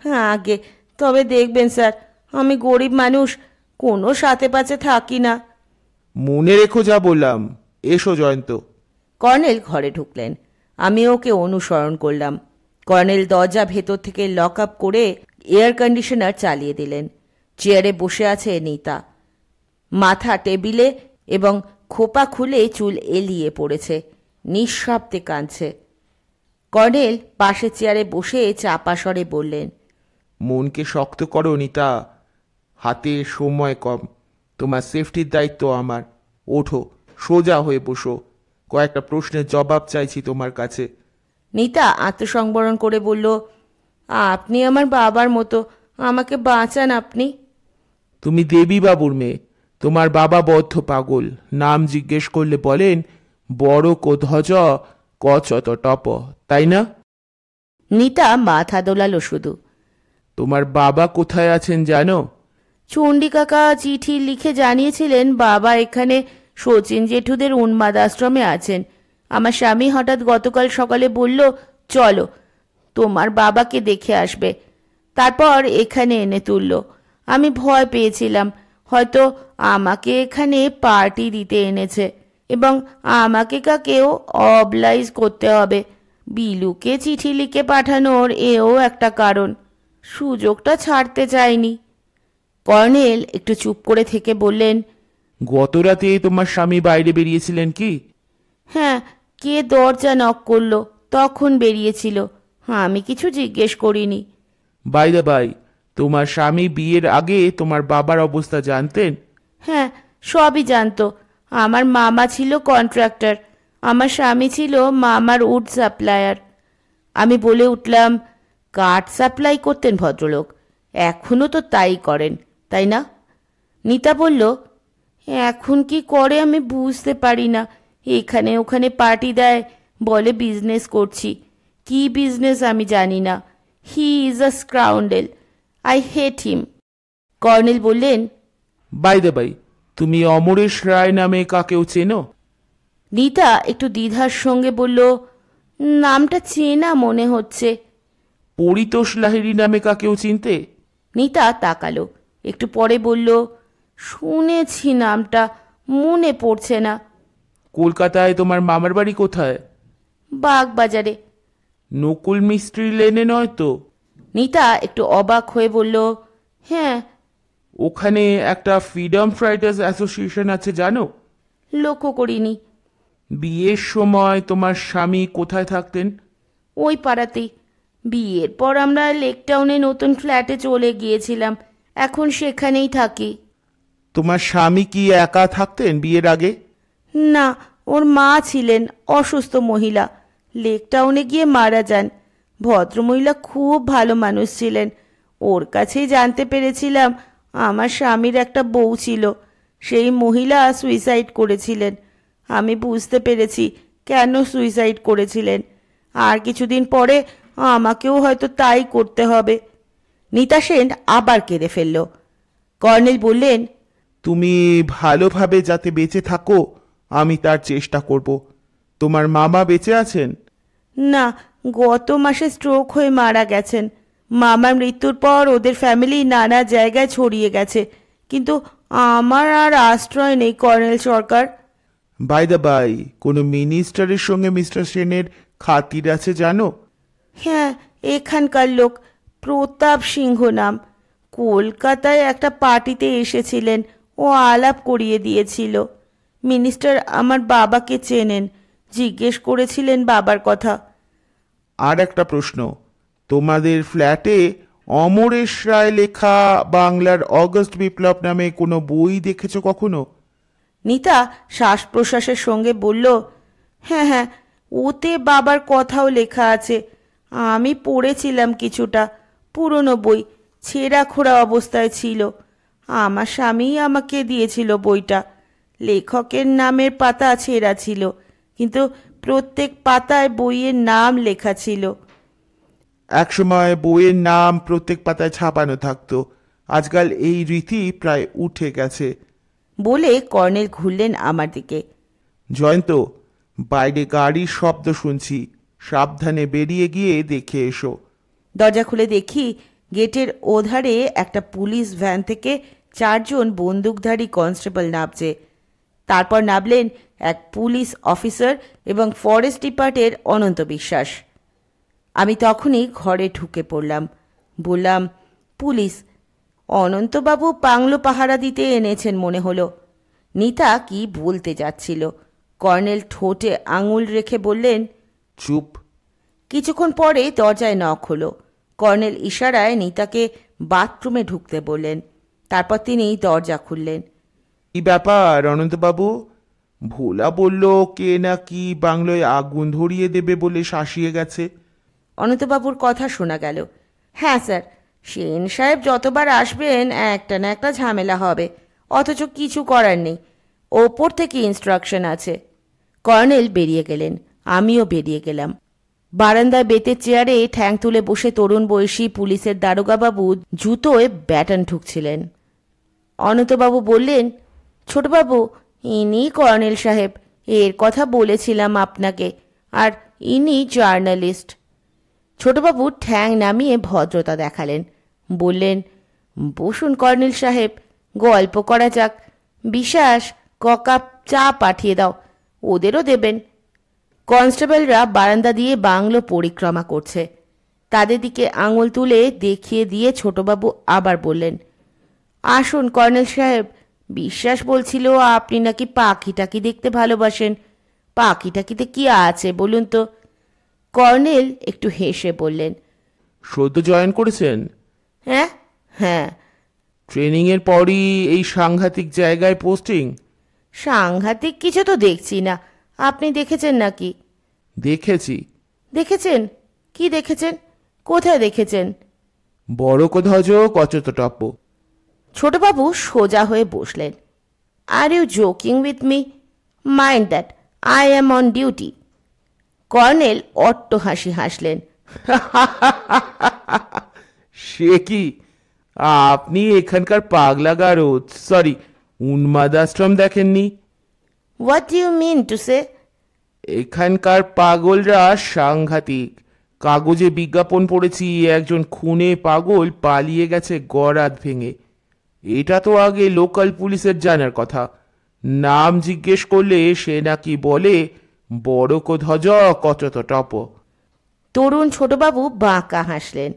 হ্যাঁ আগে, তবে দেখবেন স্যার, আমি গরিব মানুষ, কোনো সাথে পাচে থাকি না। মনে রেখো যা বললাম। এসো জয়ন্ত। কর্নেল ঘরে ঢুকলেন। আমি ওকে অনুসরণ করলাম। কর্নেল দরজা ভেতর থেকে লক আপ করে এয়ার কন্ডিশনার চালিয়ে দিলেন। চেয়ারে বসে আছে নিতা, মাথা টেবিলে এবং খোপা খুলে চুল এলিয়ে পড়েছে, নিঃশব্দে কাঁদছে। কর্নেল পাশে চেয়ারে বসে চাপা স্বরে বললেন, মনকে শক্ত করো নিতা, হাতে সময় কম, তোমার সেফটির দায়িত্ব আমার। ওঠো, সোজা হয়ে বসো, কয়েকটা প্রশ্নের জবাব চাইছি তোমার কাছে। নিতা আত্মসংবরণ করে বলল, আপনি আমার বাবার মতো, আমাকে বাঁচান আপনি। তুমি দেবী বাবুর মেয়ে, তোমার বাবা বদ্ধ পাগল। নাম জিজ্ঞেস করলে বলেন বড় কোধ্বজ কচত টপ, তাই না? নিতা মাথা দোলালো শুধু। তোমার বাবা কোথায় আছেন জানো? চণ্ডী কাকা চিঠি লিখে জানিয়েছিলেন বাবা এখানে শচীন জেঠুদের উন্মাদ আশ্রমে আছেন। আমার স্বামী হঠাৎ গতকাল সকালে বলল, চলো, তোমার বাবাকে দেখে আসবে। তারপর এখানে এনে তুলল। আমি ভয় পেয়েছিলাম হয়তো আমাকে এখানে পার্টি দিতে এনেছে এবং আমাকে কাকেও অবলাইজ করতে হবে। বিলুকে চিঠি লিখে পাঠানোর এও একটা কারণ। সুযোগটা ছাড়তে চাইনি। কর্নেল একটু চুপ করে থেকে বললেন, গত রাতে তোমার স্বামী বাইরে বেরিয়েছিলেন কি? হ্যাঁ, কে দরজা নক করলো তখন বেরিয়েছিল, আমি কিছু জিজ্ঞেস করিনি। বাই দা বাই, তোমার স্বামী বিয়ের আগে তোমার বাবার অবস্থা জানতেন? হ্যাঁ, সবই জানতো। আমার মামা ছিল কন্ট্রাক্টর, আমার স্বামী ছিল মামার উড সাপ্লায়ার। আমি বলে উঠলাম, কাঠ সাপ্লাই করতেন ভদ্রলোক, এখনো তো তাই করেন, তাই না? নিতা বলল, এখন কি করে আমি বুঝতে পারি না। এখানে ওখানে পার্টি দেয়, বলে বিজনেস করছি। কি বিজনেস আমি জানি না। He is a scoundrel, I hate him. Colonel বললেন, বাই দা বাই, তুমি অমরেশ রায় নামে কাকেও চেনো? নিতা একটু দ্বিধার সঙ্গে বলল, নামটা চেনা মনে হচ্ছে। পরিতোষ লাহিড়ী নামে কাকেও চিনতে? নিতা তাকালো, একটু পরে বলল, শুনেছি নামটা, মনে পড়ছে না। কলকাতায় তোমার মামার বাড়ি কোথায়? বাগবাজারে। নকুল মিস্ত্রি লেনে নয় তো? নিতা একটু অবাক হয়ে বলল, হ্যাঁ। ওখানে একটা ফ্রিডম ফাইটার্স অ্যাসোসিয়েশন আছে জানো? লক্ষ্য করিনি। বিয়ের সময় তোমার স্বামী কোথায় থাকতেন? ওই পাড়াতেই। বিয়ের পর আমরা লেক টাউনে নতুন ফ্ল্যাটে চলে গিয়েছিলাম, এখন সেখানেই থাকি। তোমার স্বামী কি একা থাকতেন বিয়ের আগে? না, ওর মা ছিলেন অসুস্থ মহিলা, লেক টাউনে গিয়ে মারা যান। ভদ্রমহিলা খুব ভালো মানুষ ছিলেন। ওর কাছেই জানতে পেরেছিলাম আমার স্বামীর একটা বউ ছিল, সেই মহিলা সুইসাইড করেছিলেন। আমি বুঝতে পেরেছি কেন সুইসাইড করেছিলেন। আর কিছুদিন পরে আমাকেও হয়তো তাই করতে হবে। নিতা সেন আবার কেঁদে ফেলল। কর্নেল বললেন, তুমি ভালোভাবে যাতে বেঁচে থাকো আমি তার চেষ্টা করব। তোমার মামা বেঁচে আছেন? না, গত মাসে স্ট্রোক হয়ে মারা গেছেন। মামার মৃত্যুর পর ওদের ফ্যামিলি নানা জায়গায় ছড়িয়ে গেছে, কিন্তু আমার আর আশ্রয় নেই colonel Sarkar. By the by, কোনো মিনিস্টারের সঙ্গে মিস্টার সেনের খাতির আছে জানো? হ্যাঁ, এখানকার লোক, প্রতাপ সিংহ নাম। কলকাতায় একটা পার্টিতে এসেছিলেন, ও আলাপ করিয়ে দিয়েছিল। মিনিস্টার আমার বাবাকে চেনেন, জিজ্ঞেস করেছিলেন বাবার কথা। আর একটা প্রশ্ন, তোমাদের ফ্ল্যাটে অমরেশ রায় লেখা বাংলার অগস্ট বিপ্লব নামে কোনো বই দেখেছো কখনো? নিতা শ্বাস প্রশ্বাসের সঙ্গে বলল, হ্যাঁ হ্যাঁ, ওতে বাবার কথাও লেখা আছে। আমি পড়েছিলাম কিছুটা। পুরনো বই, ছেঁড়া খোড়া অবস্থায় ছিল। আমার স্বামীই আমাকে দিয়েছিল বইটা। লেখকের নামের পাতা ছেঁড়া ছিল, কিন্তু প্রত্যেক পাতায় বইয়ের নাম লেখা ছিল। একসময় বইয়ের নাম প্রত্যেক পাতায় ছাপানো থাকতো, আজকাল এই রীতি প্রায় উঠে গেছে। বলে কর্নেল ঘুরলেন আমার দিকে। জয়ন্ত, বাইরে গাড়ির শব্দ শুনছি, সাবধানে বেরিয়ে গিয়ে দেখে এসো। দরজা খুলে দেখি গেটের ওধারে একটা পুলিশ ভ্যান থেকে 4 জন বন্দুকধারী কনস্টেবল নামছে। তারপর নামলেন এক পুলিশ অফিসার এবং ফরেস্ট ডিপার্টের অনন্ত বিশ্বাস। আমি তখনই ঘরে ঢুকে পড়লাম। বললাম, পুলিশ অনন্তবাবু বাংলো পাহারা দিতে এনেছেন মনে হলো। নিতা কি বলতে যাচ্ছিল, কর্নেল ঠোঁটে আঙুল রেখে বললেন, চুপ। কিছুক্ষণ পরে দরজায় নক হলো। কর্নেল ইশারায় নিতাকে বাথরুমে ঢুকতে বললেন। তারপর তিনি দরজা খুললেন। কি ব্যাপার অনন্তবাবু? ভোলা বলল কে নাকি বাংলোয় আগুন ধরিয়ে দেবে বলে শাসিয়ে গেছে। অনন্তবাবুর কথা শোনা গেল। হ্যাঁ স্যার, সেন সাহেব যতবার আসবেন একটা না একটা ঝামেলা হবে, অথচ কিছু করার নেই, ওপর থেকে ইনস্ট্রাকশন আছে। কর্নেল বেরিয়ে গেলেন, আমিও বেরিয়ে গেলাম। বারান্দায় বেতের চেয়ারে ঠ্যাং তুলে বসে তরুণ বয়সী পুলিশের দারোগাবাবু জুতোয় ব্যাটন ঠুকছিলেন। অনন্তবাবু বললেন, ছোটবাবু, ইনি কর্নেল সাহেব, এর কথা বলেছিলাম আপনাকে, আর ইনি জার্নালিস্ট। ছোটবাবু ঠ্যাং নামিয়ে ভদ্রতা দেখালেন, বললেন, বসুন কর্নেল সাহেব, গল্প করা যাক। বিশ্বাস, কাপ চা পাঠিয়ে দাও, ওদেরও দেবেন। কনস্টেবলরা বারান্দা দিয়ে বাংলো পরিক্রমা করছে। তাদের দিকে আঙুল তুলে দেখিয়ে দিয়ে ছোটবাবু আবার বললেন, আসুন কর্নেল সাহেব, বিশ্বাস বলছিল আপনি নাকি পাখি টাকি দেখতে ভালোবাসেন। পাখি টাকিতে কি আছে বলুন তো? কর্নেল একটু হেসে বললেন, সদ্য জয়েন করেছেন? হ্যাঁ হ্যাঁ। ট্রেনিংয়ের পরই এই সাংঘাতিক জায়গায় পোস্টিং? সাংঘাতিক কিছু তো দেখছি না। আপনি দেখেছেন নাকি? দেখেছি। দেখেছেন? কি দেখেছেন? কোথায় দেখেছেন? বড় কোধ্বজ কচতটপ্প। ছোটবাবু সোজা হয়ে বসলেন। Are you joking with me? Mind that I am on duty. Colonel অট্ট হাসি হাসলেন। সে কি, আপনি এখানকার পাগলাগারো, সরি, উন্মাদাশ্রম দেখেননি? What do you mean to say? এখানকার পাগলরা সাংঘাতিক। কাগজে বিজ্ঞাপন পড়েছি একজন খুনে পাগল পালিয়ে গেছে গরাদ ভেঙে। এটা তো আগে লোকাল পুলিশের জানার কথা। নাম জিজ্ঞেস করলে সে নাকি বলে বড় কোধ্বজ কচতটপ। তরুণ ছোটবাবু বাঁকা হাসলেন।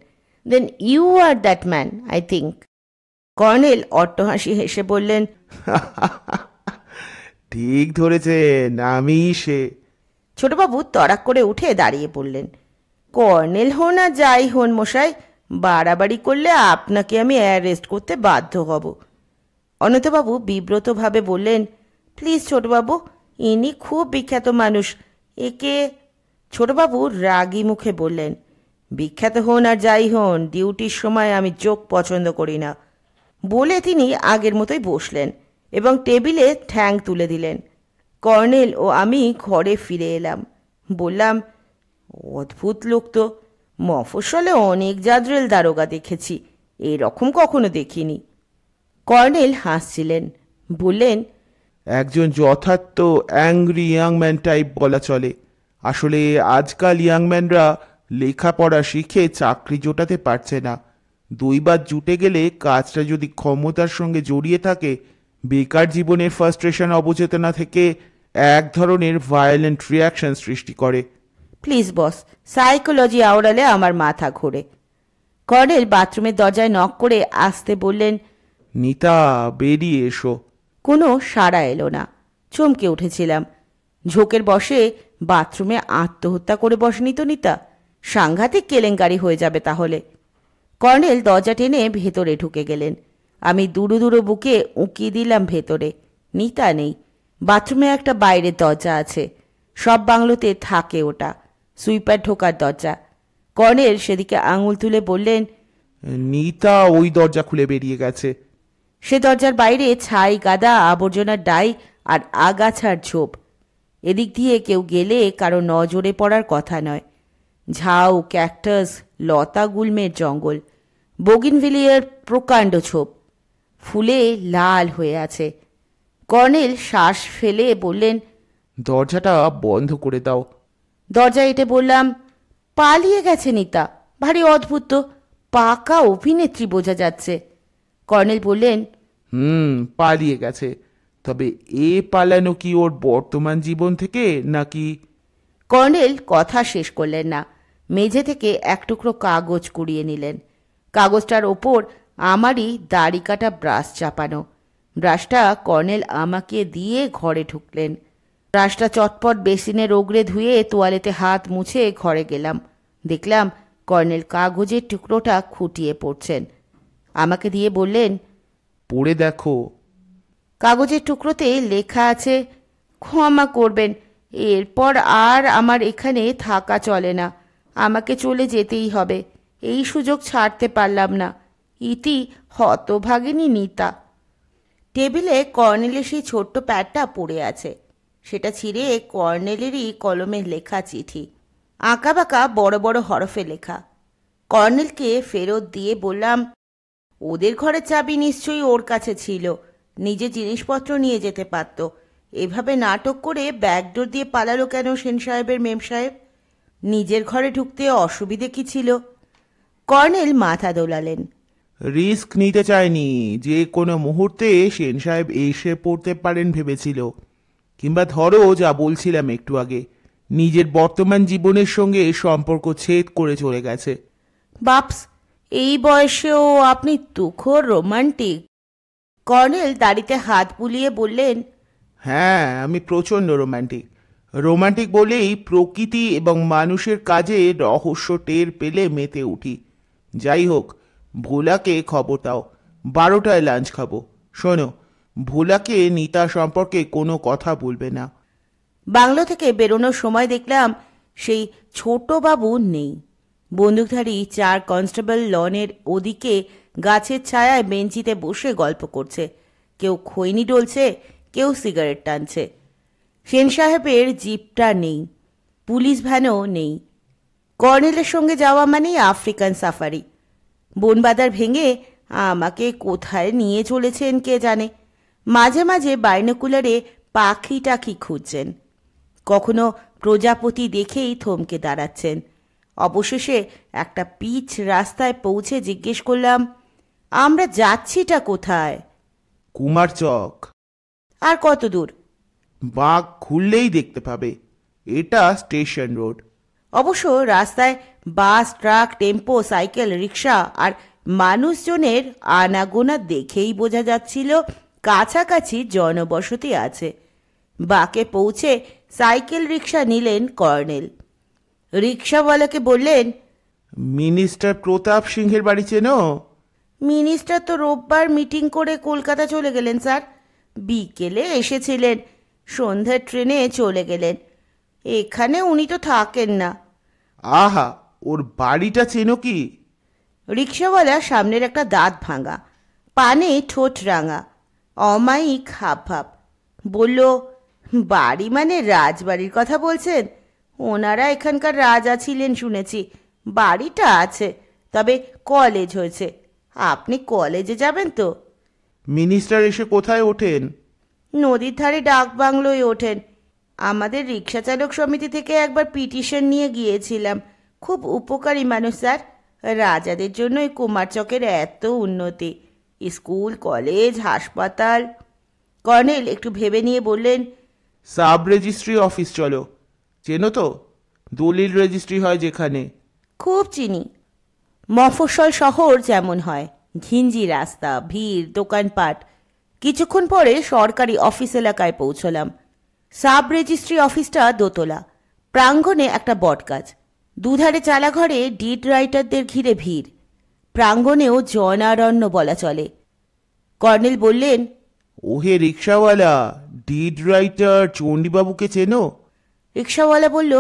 Then you are that man, I think. Colonel অট্টহাসি হেসে বললেন, ঠিক ধরেছেন, আমি সে। ছোটবাবু তড়াক করে উঠে দাঁড়িয়ে পড়লেন। কর্নেল হন আর যাই হন মশাই, বাড়াবাড়ি করলে আপনাকে আমি অ্যারেস্ট করতে বাধ্য হব। অনন্তবাবু বিব্রতভাবে বললেন, প্লিজ ছোটবাবু, ইনি খুব বিখ্যাত মানুষ, একে। ছোটবাবু রাগী মুখে বললেন, বিখ্যাত হন আর যাই হন, ডিউটির সময় আমি জোক পছন্দ করি না। বলে তিনি আগের মতোই বসলেন এবং টেবিলে ঠ্যাং তুলে দিলেন। কর্নেল ও আমি ঘরে ফিরে এলাম। বললাম, অদ্ভুত লোক তো, মফস্বলে অনেক জাদ্রেল দারোগা দেখেছি, এরকম কখনো দেখিনি। কর্নেল হাসছিলেন, বললেন, একজন যথার্থ অ্যাংরি ইয়াংম্যান টাইপ বলা চলে। আসলে আজকাল ইয়াংম্যানরা লেখাপড়া শিখে চাকরি জোটাতে পারছে না। দুইবার জুটে গেলে কাজটা যদি ক্ষমতার সঙ্গে জড়িয়ে থাকে, বেকার জীবনের ফ্রাস্ট্রেশন অবচেতনা থেকে এক ধরনের ভায়োলেন্ট রিয়াকশন সৃষ্টি করে। প্লিজ বস, সাইকোলজি আওড়ালে আমার মাথা ঘোরে। কর্নেল বাথরুমের দরজায় নক করে আসতে বললেন, নিতা, বেরিয়ে এসো। কোনো সাড়া এলো না। চমকে উঠেছিলাম। ঝোঁকের বসে বাথরুমে আত্মহত্যা করে বসেনি তো নিতা? সাংঘাতিক কেলেঙ্কারি হয়ে যাবে তাহলে। কর্নেল দরজা টেনে ভেতরে ঢুকে গেলেন। আমি দুরু দুরু বুকে উঁকিয়ে দিলাম ভেতরে। নিতা নেই। বাথরুমে একটা বাইরের দরজা আছে, সব বাংলোতে থাকে ওটা, সুইপার ঢোকার দরজা। কর্নেল সেদিকে আঙুল তুলে বললেন, নিতা ওই দরজা খুলে বেরিয়ে গেছে। সে দরজার বাইরে ছাই, গাদা, আবর্জনার ডাই আর আগাছার ঝোপ। এদিক দিয়ে কেউ গেলে কারো নজরে পড়ার কথা নয়। ঝাউ, ক্যাকটাস, লতা গুল্মের জঙ্গল, বোগিনভিলিয়ার প্রকাণ্ড ছোপ, ফুলে লাল হয়ে আছে। কর্নেল শ্বাস ফেলে বললেন, দরজাটা বন্ধ করে দাও। দরজা এঁটে বললাম, পালিয়ে গেছে নিতা। ভারী অদ্ভুত তো, পাকা অভিনেত্রী বোঝা যাচ্ছে। কর্নেল বললেন, পালিয়ে গেছে। তবে এ পালানো কি ওর বর্তমান জীবন থেকে নাকি? কর্নেল কথা শেষ করলেন না। মেঝে থেকে এক টুকরো কাগজ কুড়িয়ে নিলেন। কাগজটার ওপর আমারই দাড়ি কাটা ব্রাশ চাপানো। ব্রাশটা কর্নেল আমাকে দিয়ে ঘরে ঢুকলেন। ব্রাশটা চটপট বেসিনে রোগড়ে ধুয়ে তোয়ালেতে হাত মুছে ঘরে গেলাম। দেখলাম কর্নেল কাগজের টুকরোটা খুঁটিয়ে পড়ছেন। আমাকে দিয়ে বললেন, পড়ে দেখো। কাগজের টুকরোতে লেখা আছে, ক্ষমা করবেন, এরপর আর আমার এখানে থাকা চলে না। আমাকে চলে যেতেই হবে। এই সুযোগ ছাড়তে পারলাম না। ইতি হতভাগিনী নিতা। টেবিলে কর্নেলের সেই ছোট্ট প্যাডটা পড়ে আছে। সেটা ছিঁড়ে কর্নেলেরই কলমের লেখা চিঠি, আঁকাবাঁকা বড় বড় হরফে লেখা। কর্নেলকে ফেরত দিয়ে বললাম, ওদের ঘরের চাবি নিশ্চয়ই ওর কাছে ছিল, নিজে জিনিসপত্র নিয়ে যেতে পারত। এভাবে নাটক করে ব্যাকডোর দিয়ে পালালো কেন সেন সাহেবের মেম সাহেব? নিজের ঘরে ঢুকতে অসুবিধে কি ছিল? কর্নেল মাথা দোলালেন। রিস্ক নিতে চায়নি, যে কোনো মুহূর্তে সেন সাহেব এসে পড়তে পারেন ভেবেছিল। কিংবা ধরো, যা বলছিলাম একটু আগে, নিজের বর্তমান জীবনের সঙ্গে সম্পর্ক ছেদ করে চলে গেছে। বাপস, এই বয়সেও আপনি তুখোর রোমান্টিক। কর্নেল দাড়িতে হাত বুলিয়ে বললেন, হ্যাঁ, আমি প্রচণ্ড রোমান্টিক। রোমান্টিক বলেই প্রকৃতি এবং মানুষের কাজে রহস্য টের পেলে মেতে উঠি। যাই হোক, ভোলাকে খবর দাও, 12টায় লাঞ্চ খাবো। শোনো, ভোলাকে নিতা সম্পর্কে কোনো কথা বলবে না। বাংলো থেকে বেরোনোর সময় দেখলাম সেই ছোট বাবু নেই। বন্দুকধারী 4 কনস্টেবল লনের ওদিকে গাছের ছায়ায় বেঞ্চিতে বসে গল্প করছে। কেউ খৈনি ডলছে, কেউ সিগারেট টানছে। সেন সাহেবের জিপটা নেই, পুলিশ ভ্যানও নেই। কর্নেলের সঙ্গে যাওয়া মানেই আফ্রিকান সাফারি। বনবাদার ভেঙে আমাকে কোথায় নিয়ে চলেছেন কে জানে। মাঝে মাঝে বাইনোকুলারে পাখি টাখি খুঁজছেন, কখনো প্রজাপতি দেখেই থমকে দাঁড়াচ্ছেন। অবশেষে একটা পিচ রাস্তায় পৌঁছে জিজ্ঞেস করলাম, আমরা যাচ্ছিটা কোথায়? কুমারচক। আর কত দূর? বাঁক খুললেই দেখতে পাবে, এটা স্টেশন রোড। অবশ্য রাস্তায় বাস, ট্রাক, টেম্পো, সাইকেল, রিক্সা আর মানুষজনের আনাগোনা দেখেই বোঝা যাচ্ছিল কাছাকাছি জনবসতি আছে। বাকে পৌঁছে সাইকেল রিক্সা নিলেন কর্নেল। রিক্সাওয়ালাকে বললেন, মিনিস্টার প্রতাপ সিংহের বাড়ি চেনো? মিনিস্টার তো রোববার মিটিং করে কলকাতা চলে গেলেন স্যার। বিকেলে এসেছিলেন, সন্ধ্যার ট্রেনে চলে গেলেন। এখানে উনি তো থাকেন না। আহা, ওর বাড়িটা চেনো কি? রিক্সাওয়ালা সামনের একটা দাঁত ভাঙা, পানে ঠোঁট রাঙা, অমায়িক হাবভাব বলল, বাড়ি মানে রাজবাড়ির কথা বলছেন? ওনারা এখানকার রাজা ছিলেন শুনেছি। বাড়িটা আছে, তবে কলেজ হয়েছে। আপনি কলেজে যাবেন তো? মিনিস্টার এসে কোথায় ওঠেন? নদীর ধারে ডাক বাংলোয় ওঠেন। আমাদের রিক্সা চালক সমিতি থেকে একবার পিটিশন নিয়ে গিয়েছিলাম। খুব উপকারী মানুষ স্যার। রাজাদের জন্যই কুমারচকের এত উন্নতি, স্কুল, কলেজ, হাসপাতাল। কর্নেল একটু ভেবে নিয়ে বললেন, সাব রেজিস্ট্রি অফিস চলো, চেনো তো? দলিল রেজিস্ট্রি হয় যেখানে। খুব চিনি। মফস্বল শহর যেমন হয়, ঘিঞ্জি রাস্তা, ভিড়, দোকানপাট। কিছুক্ষণ পরে সরকারি অফিস এলাকায় পৌঁছলাম। সাব রেজিস্ট্রি অফিসটা দোতলা, প্রাঙ্গণে একটা বটগাছ, দুধারে চালাঘরে ডিড রাইটারদের ঘিরে ভিড়, প্রাঙ্গণেও জনারণ্য বলা চলে। কর্নেল বললেন, ওহে রিক্সাওয়ালা, ডিড রাইটার চণ্ডীবাবুকে চেনো? রিক্সাওয়ালা বলল,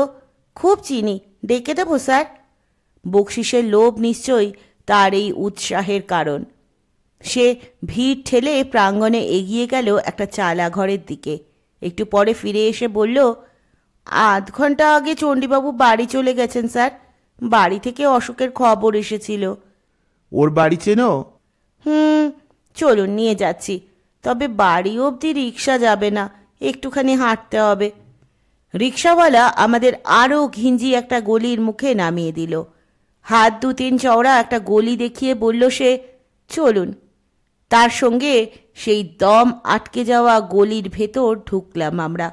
খুব চিনি, ডেকে দেবো স্যার? বকশিসের লোভ নিশ্চয়ই তার এই উৎসাহের কারণ। সে ভিড় ঠেলে প্রাঙ্গণে এগিয়ে গেল একটা চালা ঘরের দিকে। একটু পরে ফিরে এসে বলল, আধ ঘন্টা আগে চণ্ডীবাবু বাড়ি চলে গেছেন স্যার। বাড়ি থেকে অশোকের খবর এসেছিল। ওর বাড়ি চেনো? চলুন নিয়ে যাচ্ছি, তবে বাড়ি অবধি রিক্সা যাবে না, একটুখানি হাঁটতে হবে। রিক্সাওয়ালা আমাদের আরও ঘিঞ্জি একটা গলির মুখে নামিয়ে দিল। হাত 2-3 চওড়া একটা গলি দেখিয়ে বলল সে, চলুন। তার সঙ্গে সেই দম আটকে যাওয়া গলির ভেতর ঢুকলাম আমরা।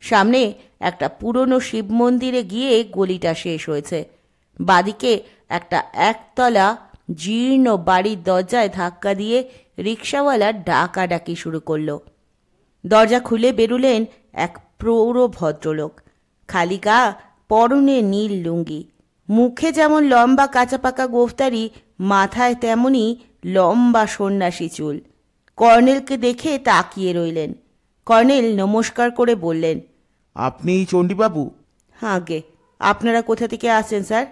সামনে একটা পুরনো শিব মন্দিরে গিয়ে গলিটা শেষ হয়েছে। বাদিকে একটা একতলা জীর্ণ বাড়ির দরজায় ধাক্কা দিয়ে রিক্সাওয়ালা ডাকাডাকি শুরু করলো। দরজা খুলে বেরুলেন এক প্রৌঢ় ভদ্রলোক, খালি গা, পরনে নীল লুঙ্গি, মুখে যেমন লম্বা কাঁচা পাকা গোফতারি, মাথায় তেমনি লম্বা সন্ন্যাসী চুল। কর্নেলকে দেখে তাকিয়ে রইলেন। কর্নেল নমস্কার করে বললেন, আপনি চণ্ডীবাবু? আগে, আপনারা কোথা থেকে আসছেন স্যার?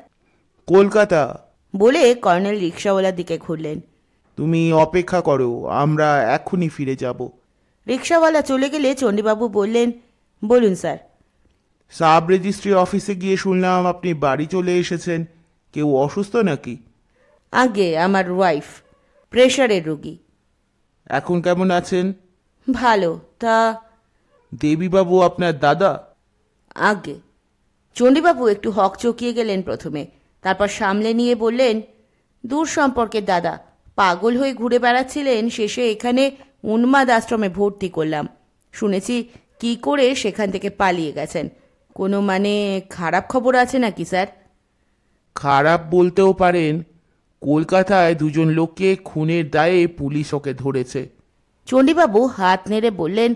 কলকাতা। বলে কর্নেল রিক্সাওয়ালার দিকে ঘুরলেন। তুমি অপেক্ষা করো, আমরা এক্ষুনি ফিরে যাব। রিক্সাওয়ালা চলে গেলে চণ্ডীবাবু বললেন, বলুন স্যার। সাব রেজিস্ট্রি অফিসে গিয়ে শুনলাম আপনি বাড়ি চলে এসেছেন। কেউ অসুস্থ নাকি? আগে, আমার ওয়াইফ প্রেশারের রোগী। এখন কেমন আছেন? ভালো। তা দেবীবাবু আপনার দাদা? আগে। চণ্ডীবাবু একটু হক চকিয়ে গেলেন প্রথমে, তারপর সামলে নিয়ে বললেন, দূর সম্পর্কের দাদা, পাগল হয়ে ঘুরে বেড়াচ্ছিলেন, শেষে এখানে উন্মাদ আশ্রমে ভর্তি করলাম। শুনেছি কি করে সেখান থেকে পালিয়ে গেছেন। কোনো খারাপ খবর আছে নাকি স্যার? খারাপ বলতেও পারেন। কলকাতায় 2জন লোককে খুনের দায়ে পুলিশ ওকে ধরেছে। চণ্ডীবাবু হাত নেড়ে বললেন,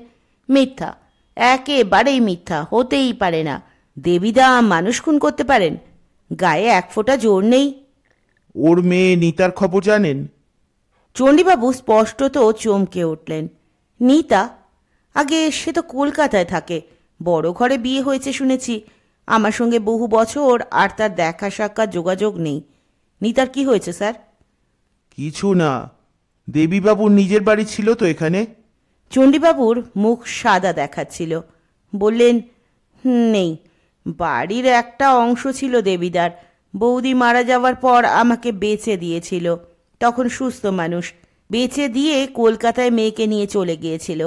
মিথ্যা, একেবারেই মিথ্যা, হতেই পারে না। দেবীদা মানুষ খুন করতে পারেন? গায়ে এক ফোঁটা জোর নেই। ওর মেয়ে নিতার খবর জানেন? চণ্ডীবাবু স্পষ্টত চমকে উঠলেন। নিতা? আগে, সে তো কলকাতায় থাকে, বড় ঘরে বিয়ে হয়েছে শুনেছি। আমার সঙ্গে বহু বছর আর তার দেখা সাক্ষাৎ যোগাযোগ নেই। নিতার কি হয়েছে স্যার? কিছু না। দেবীবাবুর নিজের বাড়ি ছিল তো এখানে? চণ্ডীবাবুর মুখ সাদা দেখাচ্ছিল। বললেন, নেই। বাড়ির একটা অংশ ছিল দেবীদার। বৌদি মারা যাওয়ার পর আমাকে বেচে দিয়েছিল। তখন সুস্থ মানুষ, বেচে দিয়ে কলকাতায় মেয়েকে নিয়ে চলে গিয়েছিল।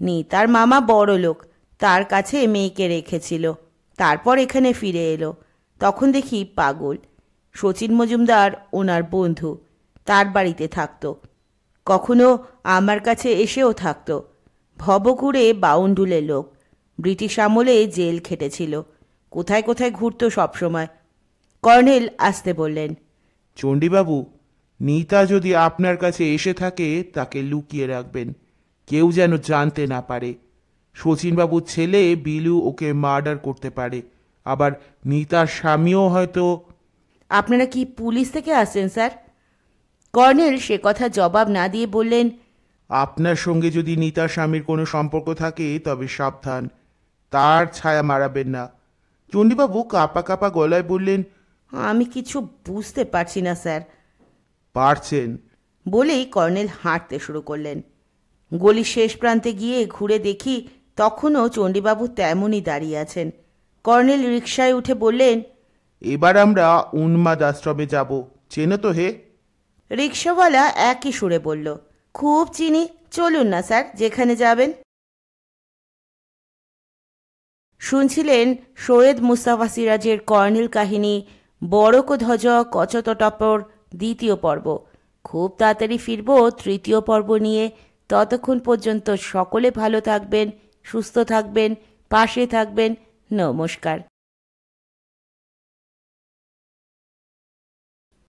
নিতার মামা বড় লোক, তার কাছে মেয়েকে রেখেছিল। তারপর এখানে ফিরে এলো। তখন দেখি পাগল। শচীন মজুমদার ওনার বন্ধু, তার বাড়িতে থাকতো। কখনো আমার কাছে এসেও থাকতো। ভবঘুরে বাউন্ডুলের লোক, ব্রিটিশ আমলে জেল খেটেছিল। কোথায় কোথায় ঘুরতো সবসময়। কর্নেল আসতে বললেন, চণ্ডীবাবু, নিতা যদি আপনার কাছে এসে থাকে তাকে লুকিয়ে রাখবেন, কেউ যেন জানতে না পারে। শচীনবাবুর ছেলে বিলু ওকে মার্ডার করতে পারে, আবার নিতার স্বামীও হয়তো। আপনারা কি পুলিশ থেকে আসছেন স্যার? কর্নেল সে কথা জবাব না দিয়ে বললেন, আপনার সঙ্গে যদি নিতার স্বামীর কোনো সম্পর্ক থাকে তবে সাবধান, তার ছায়া মারাবেন না। চণ্ডীবাবু কাঁপা কাঁপা গলায় বললেন, আমি কিছু বুঝতে পারছি না স্যার। পারছেন। বলেই কর্নেল হাঁটতে শুরু করলেন। গলির শেষ প্রান্তে গিয়ে ঘুরে দেখি তখনও চণ্ডীবাবু তেমনই দাঁড়িয়ে আছেন। কর্নেল রিকশায় উঠে বললেন, এবার আমরা উন্মাদ আশ্রমে যাব, চেনো তো হে? রিকশাওয়ালা একই সুরে বলল, খুব চিনি, চলুন না স্যার, যেখানে যাবেন। শুনছিলেন সৈয়দ মুস্তাফা সিরাজের কর্নেল কাহিনী বড়কধ্বজ কচতটপর দ্বিতীয় পর্ব। খুব তাড়াতাড়ি ফিরব তৃতীয় পর্ব নিয়ে। ততক্ষণ পর্যন্ত সকলে ভালো থাকবেন, সুস্থ থাকবেন, পাশে থাকবেন। নমস্কার।